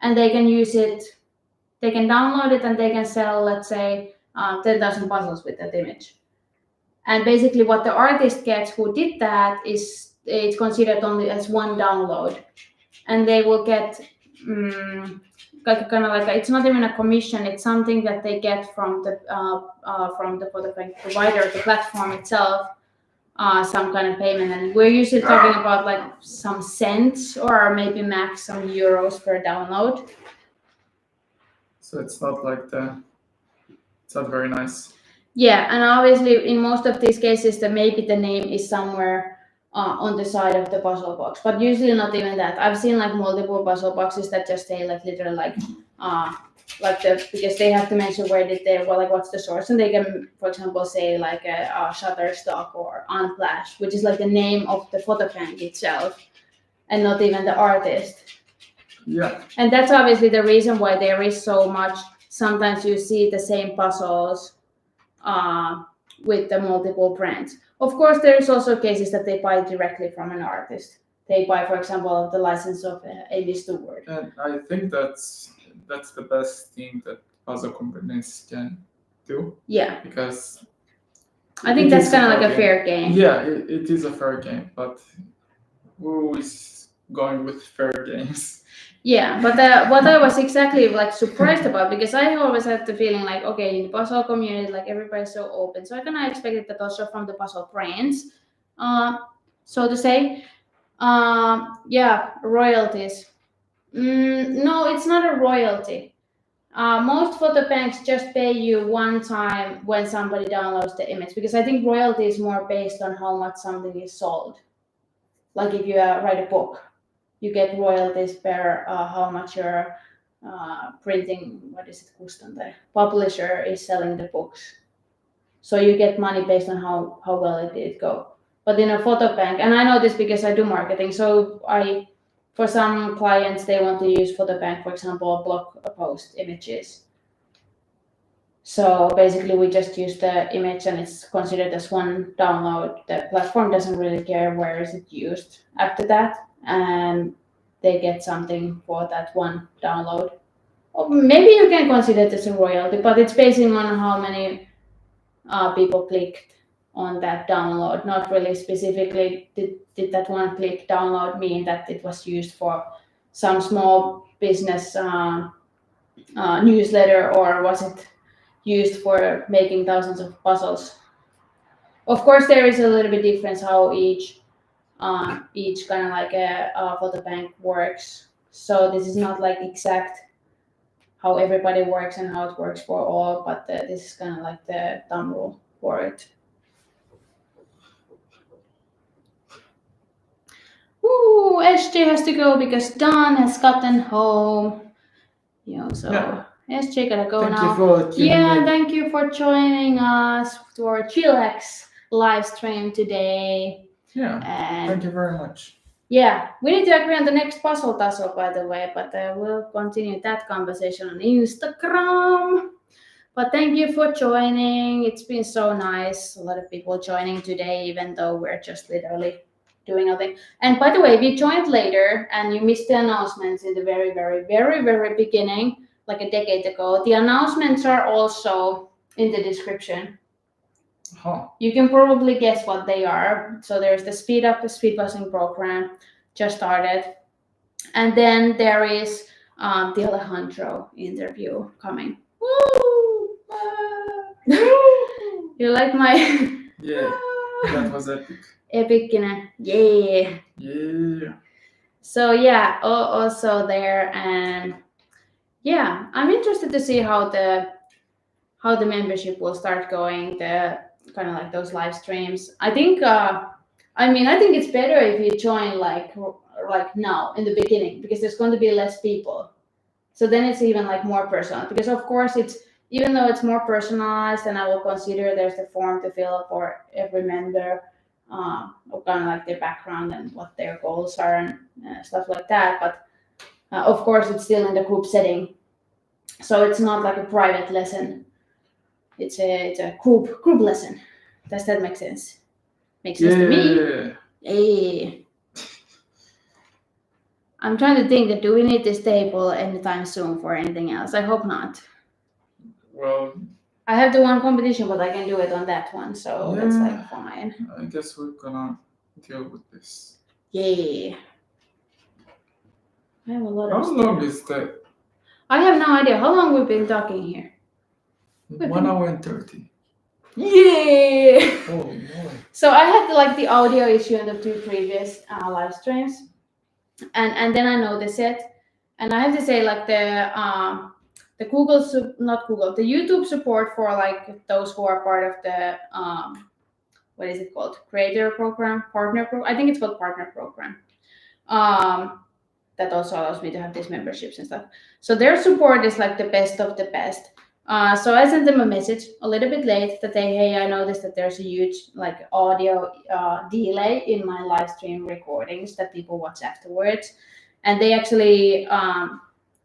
and they can use it. They can download it, and they can sell, let's say, 10,000 puzzles with that image. And basically, what the artist gets who did that is it's considered only as one download, and they will get like kind of like it's not even a commission. It's something that they get from the photo bank provider, the platform itself, some kind of payment. And we're usually talking about like some cents or maybe max some euros per download. So it's not very nice. Yeah, and obviously in most of these cases, maybe the name is somewhere on the side of the puzzle box, but usually not even that. I've seen like multiple puzzle boxes that just say like literally like because they have to mention where did they like what's the source, and they can, for example, say like a Shutterstock or Unflash, which is like the name of the photo bank itself, and not even the artist. Yeah. And that's obviously the reason why there is so much. Sometimes you see the same puzzles with the multiple brands. Of course, there is also cases that they buy directly from an artist. They buy, for example, the license of Amy Stewart. And I think that's the best thing that puzzle companies can do. Yeah. Because I think that's kind of like a fair game. Yeah, it is a fair game, but who is going with fair games? Yeah, but what I was exactly like surprised about, because I always had the feeling like, okay, in the puzzle community, like everybody's so open, so I kind of expected that also from the puzzle brands, so to say. Yeah, royalties. No, it's not a royalty. Most photo banks just pay you one time when somebody downloads the image, because I think royalty is more based on how much something is sold. Like if you write a book, you get royalties per how much your printing, what is it, kustantaja, publisher is selling the books. So you get money based on how well it did go. But in a photo bank, and I know this because I do marketing, so for some clients, they want to use photo bank, for example, blog post images. So basically, we just use the image and it's considered as one download. The platform doesn't really care where is it used after that, and they get something for that one download. Or maybe you can consider this a royalty, but it's based on how many people clicked on that download. Not really specifically did that one click download mean that it was used for some small business newsletter, or was it used for making thousands of puzzles. Of course, there is a little bit difference how each kind of like a photo bank works. So this is not like exact how everybody works and how it works for all, but this is kind of like the thumb rule for it. Ooh, SJ has to go because Don has gotten home. So SJ gotta go now. Thank you for joining us to our Chillax live stream today. Yeah, thank you very much. Yeah, we need to agree on the next puzzle tussle, by the way, but we'll continue that conversation on Instagram. But thank you for joining. It's been so nice. A lot of people joining today, even though we're just literally doing nothing. And by the way, if you joined later and you missed the announcements in the very, very, very, very beginning, like a decade ago, the announcements are also in the description. Huh. You can probably guess what they are. So there's the Speed Up the Speed Buzzing program, just started. And then there is the Alejandro interview coming. Woo! You like my... Yeah, that was epic. Epic, yeah. Yeah. So yeah, also there, and yeah, I'm interested to see how the membership will start going. The kind of like those live streams. I think it's better if you join like now in the beginning, because there's going to be less people. So then it's even like more personal, because of course it's, even though it's more personalized, and I will consider there's the form to fill for every member, of kind of like their background and what their goals are and stuff like that. But of course it's still in the group setting, so it's not like a private lesson. It's a group lesson. Does that make sense? Makes sense to me. Hey. I'm trying to think that do we need this table anytime soon for anything else? I hope not. Well, I have the one competition, but I can do it on that one, so that's like fine. I guess we're gonna deal with this. Yay. I have a lot How of long stuff. is that? I have no idea. How long we've been talking here? 1 hour and 30. Yeah. Holy moly. So I had like the audio issue in the 2 previous live streams, and then I noticed it, and I have to say like the the YouTube support for like those who are part of the what is it called, creator program, partner program, I think it's called partner program, that also allows me to have these memberships and stuff. So their support is like the best of the best. So I sent them a message a little bit late that hey, I noticed that there's a huge like audio delay in my live stream recordings that people watch afterwards, and they actually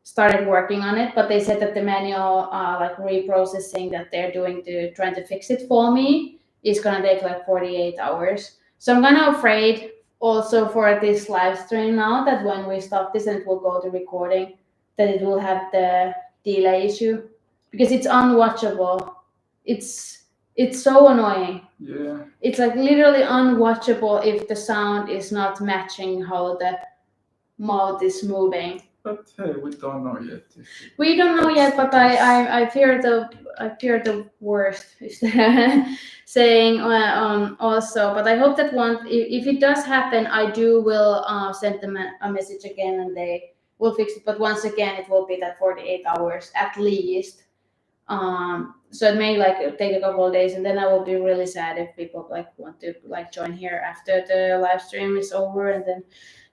started working on it, but they said that the manual like reprocessing that they're doing to trying to fix it for me is gonna take like 48 hours. So I'm kind of afraid also for this live stream now that when we stop this and it will go to recording, that it will have the delay issue, because it's unwatchable. It's so annoying. Yeah. It's like literally unwatchable if the sound is not matching how the mouth is moving. But hey, we don't know yet. We don't know yet, but I fear the worst. Is saying also, but I hope that if it does happen, I will send them a message again and they will fix it. But once again, it will be that 48 hours at least. So it may like take a couple of days, and then I will be really sad if people like want to like join here after the live stream is over, and then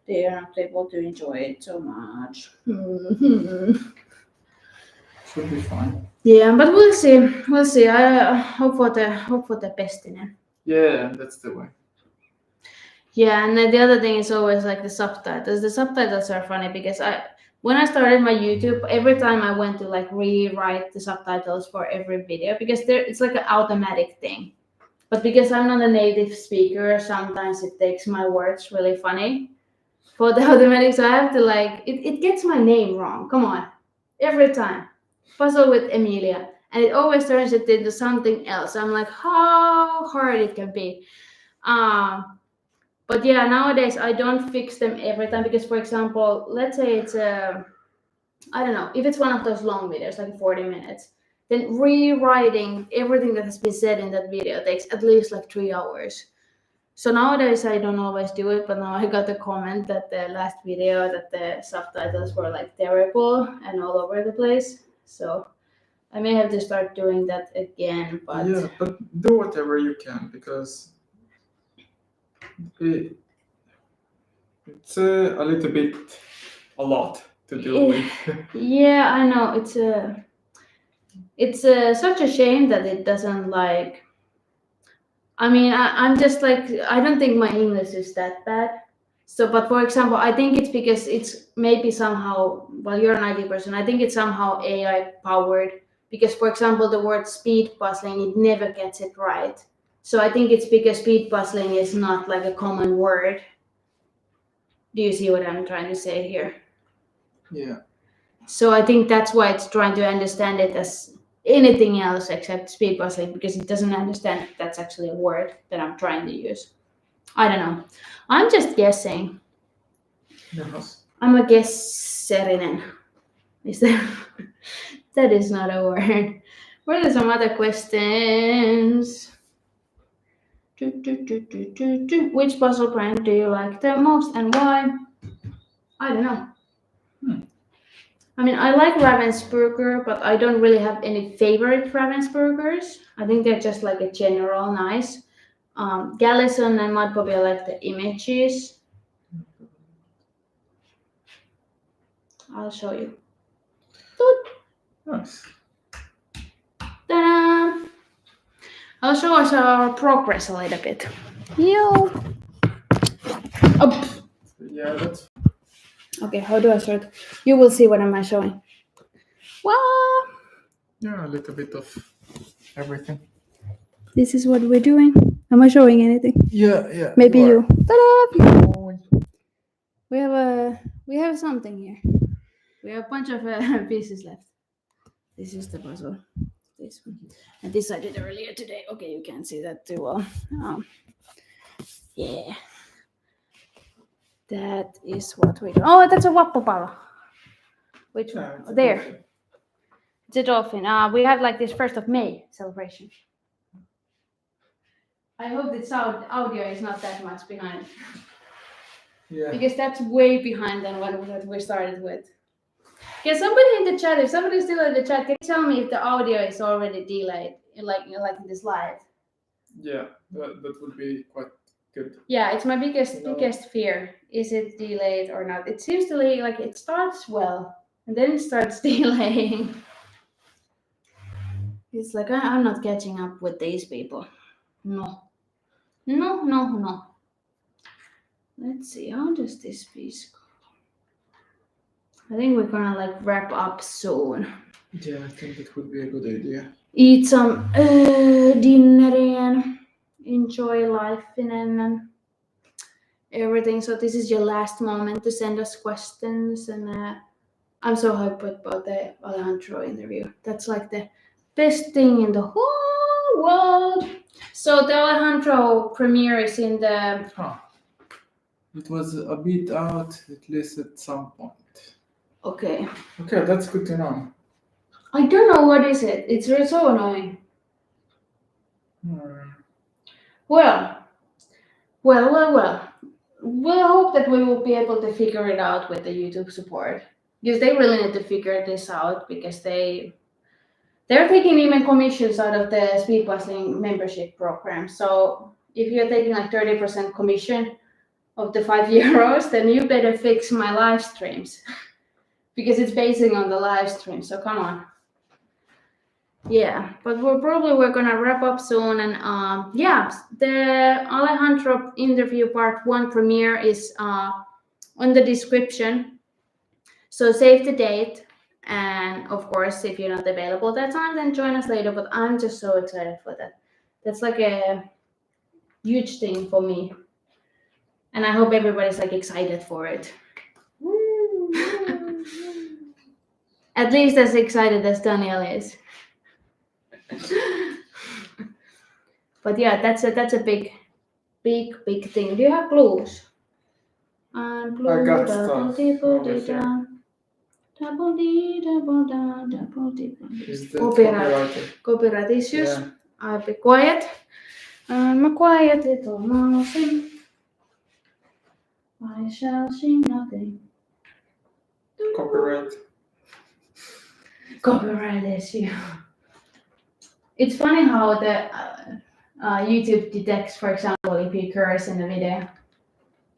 they are not able to enjoy it so much. Should be fine. Yeah, but we'll see. We'll see. I hope for the best in it. Yeah, that's the way. Yeah, and then the other thing is always like the subtitles. The subtitles are funny because when I started my YouTube, every time I went to like rewrite the subtitles for every video, because it's like an automatic thing. But because I'm not a native speaker, sometimes it takes my words really funny for the automatic, so I have to like it gets my name wrong. Come on, every time. Puzzle with Emilia, and it always turns it into something else. I'm like, how hard it can be. But yeah, nowadays I don't fix them every time, because, for example, let's say it's I don't know, if it's one of those long videos, like 40 minutes, then rewriting everything that has been said in that video takes at least like 3 hours. So nowadays I don't always do it, but now I got a comment that the last video that the subtitles were like terrible and all over the place. So I may have to start doing that again. But yeah, but do whatever you can, because it's a little bit a lot to deal with. Yeah, I know it's such a shame that it doesn't like. I mean, I'm just like, I don't think my English is that bad. So, but for example, I think it's because it's maybe somehow, well, you're an IT person, I think it's somehow AI powered. Because, for example, the word speed puzzling, it never gets it right. So I think it's because speed puzzling is not like a common word. Do you see what I'm trying to say here? Yeah. So I think that's why it's trying to understand it as anything else except speed puzzling, because it doesn't understand that that's actually a word that I'm trying to use. I don't know. I'm just guessing. Yes. I'm a guesserinen. Is that is not a word. What are some other questions? Which puzzle brand do you like the most and why? I don't know. I mean, I like Ravensburger, but I don't really have any favorite Ravensburgers. I think they're just like a general nice. Gallison and Mudpuppy, I like the images. I'll show you. Nice. Ta-da! I'll show us our progress a little bit. Yo. Oh. Yeah, that's. Okay, how do I start? You will see what am I showing. Wow. Yeah, a little bit of everything. This is what we're doing. Am I showing anything? Yeah. Maybe you. Ta-da! Oh, We have something here. We have a bunch of pieces left. This is the puzzle. This one. And this I did earlier today. Okay, you can't see that too well. Yeah. That is what we do. Oh, that's a wappapalo. Which one? yeah, it's a There. dolphin. It's a dolphin. We have like this 1st of May celebration. I hope the audio is not that much behind. Yeah. Because that's way behind than what we started with. Can somebody in the chat, if somebody's still in the chat, can you tell me if the audio is already delayed, like in this live? Yeah, that would be quite good. Yeah, it's my biggest fear. Is it delayed or not? It seems to like it starts well and then it starts delaying. It's like I'm not catching up with these people. No. Let's see, how does this piece go? I think we're gonna like wrap up soon. Yeah, I think it would be a good idea. Eat some dinner and enjoy life and everything. So this is your last moment to send us questions, and I'm so hyped about the Alejandro interview. That's like the best thing in the whole world. So the Alejandro premiere is in the. It was a bit out, at least at some point. Okay. Okay, that's good to know. I don't know what is it. It's so annoying. Well. We'll hope that we will be able to figure it out with the YouTube support. Because they really need to figure this out because they're taking even commissions out of the speed puzzling membership program. So if you're taking like 30% commission of the €5, then you better fix my live streams. Because it's basing on the live stream, so come on. Yeah, but we're gonna wrap up soon, and yeah, the Alejandro interview part 1 premiere is on the description. So save the date, and of course, if you're not available that time, then join us later. But I'm just so excited for that. That's like a huge thing for me, and I hope everybody's like excited for it. At least as excited as Daniel is. But yeah, that's a big thing. Do you have clues? I got stuff. Double D. Is that Copyright issues. Yeah. I'll be quiet. I'm a quiet little mouse. I shall sing nothing. Copyright issue. It's funny how the YouTube detects, for example, if you curse in the video.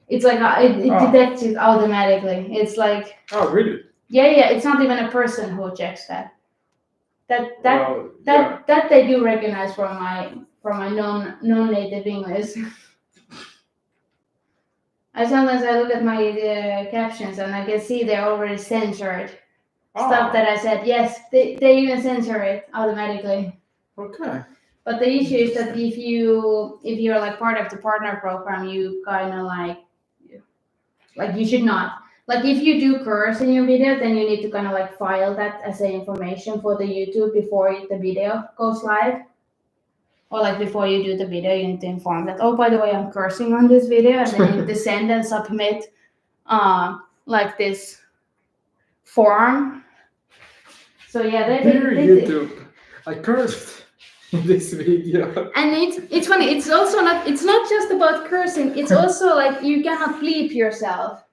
It's like it detects it automatically. It's like. Oh, really? Yeah. It's not even a person who checks that. That they do recognize from my non-native English. Sometimes I look at my captions and I can see they're already censored. Stuff that I said. Yes, they even censor it automatically. Okay. But the issue is that if you're like part of the partner program, you kind of like you should not. Like if you do curse in your video, then you need to kind of like file that as a information for the YouTube before the video goes live. Or like before you do the video, you need to inform that, oh, by the way, I'm cursing on this video, and then you need to send and submit like this form. So yeah, Dear YouTube, I cursed in this video. And it's funny. It's not just about cursing. It's also like you cannot bleep yourself.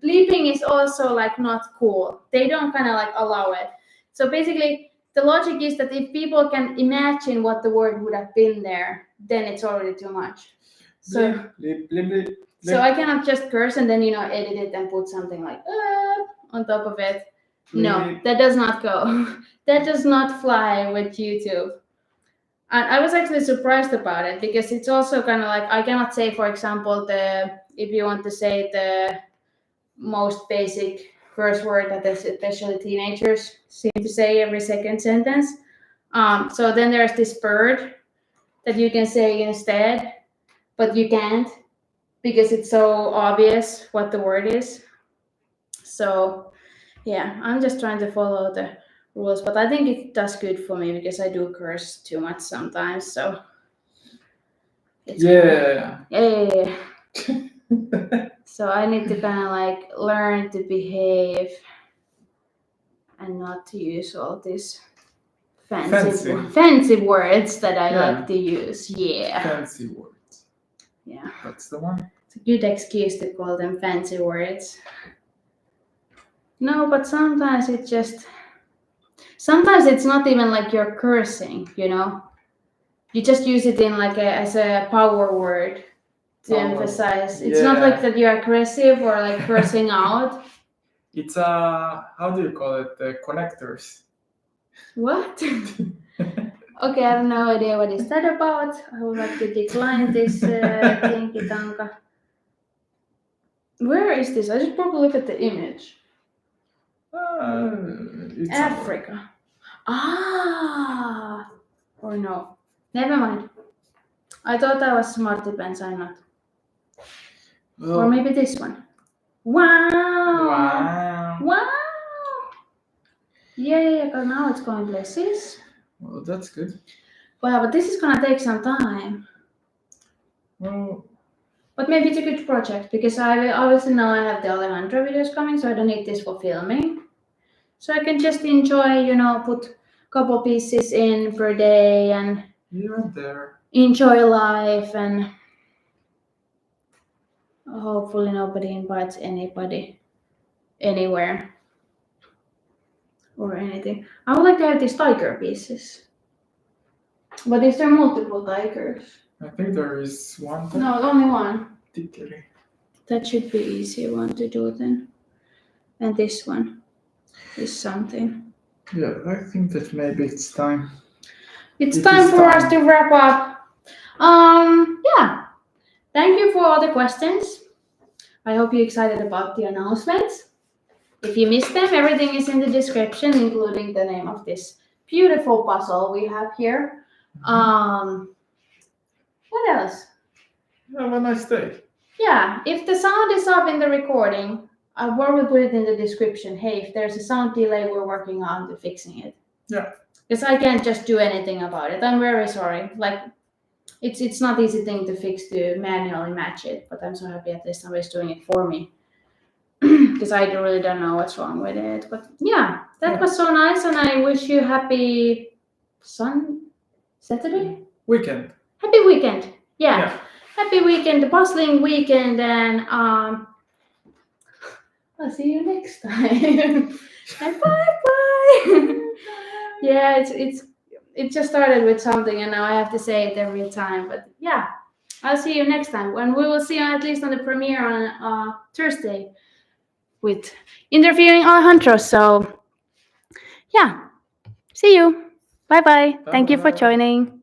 Bleeping is also like not cool. They don't kind of like allow it. So basically, the logic is that if people can imagine what the word would have been there, then it's already too much. So so I cannot just curse and then edit it and put something like on top of it. No, that does not go. That does not fly with YouTube. And I was actually surprised about it because it's also kind of like I cannot say, for example, if you want to say the most basic curse word that especially teenagers seem to say every second sentence. So then there's this bird that you can say instead, but you can't because it's so obvious what the word is. So yeah, I'm just trying to follow the rules, but I think it does good for me because I do curse too much sometimes. So Yeah. yeah. So I need to kind of like learn to behave and not to use all these fancy words that I like to use. Yeah. Fancy words. Yeah. That's the one. It's a good excuse to call them fancy words. No, but sometimes it's not even like you're cursing, you know? You just use it in like as a power word to emphasize. It's not like that you're aggressive or like cursing out. It's how do you call it? The connectors. What? Okay, I have no idea what is that about. I would like to decline this Tinky Tanka. Where is this? I should probably look at the image. It's Africa. Ah! Or no. Never mind. I thought that was Smarty-Pants, I'm not. Well, or maybe this one. Wow! Wow! Yeah, because now it's going places. Well, that's good. Wow, but this is gonna take some time. Well, but maybe it's a good project because I obviously now I have the Alejandro videos coming, so I don't need this for filming. So I can just enjoy, put a couple pieces in per day and here and there. Enjoy life, and hopefully nobody invites anybody anywhere or anything. I would like to have these tiger pieces. But is there multiple tigers? I think there is one. No, only one. Tigri. That should be easy one to do then. And this one is something. Yeah, I think that maybe it's time. It's time for us to wrap up. Yeah. Thank you for all the questions. I hope you're excited about the announcements. If you missed them, everything is in the description, including the name of this beautiful puzzle we have here. What else? Have a nice day. Yeah, if the sound is up in the recording, I will put it in the description. Hey, if there's a sound delay, we're working on fixing it. Yeah. Because I can't just do anything about it. I'm very sorry. Like, it's not easy thing to fix to manually match it, but I'm so happy at least somebody's doing it for me. Because I really don't know what's wrong with it. But yeah, that was so nice, and I wish you happy Saturday? Weekend. Happy weekend. Yeah. Happy weekend, bustling weekend, and I'll see you next time. And bye. Yeah, it just started with something, and now I have to say it every time. But yeah, I'll see you next time, when we will see you at least on the premiere on Thursday with interviewing Alejandro. So yeah, see you. Bye. Thank you for joining.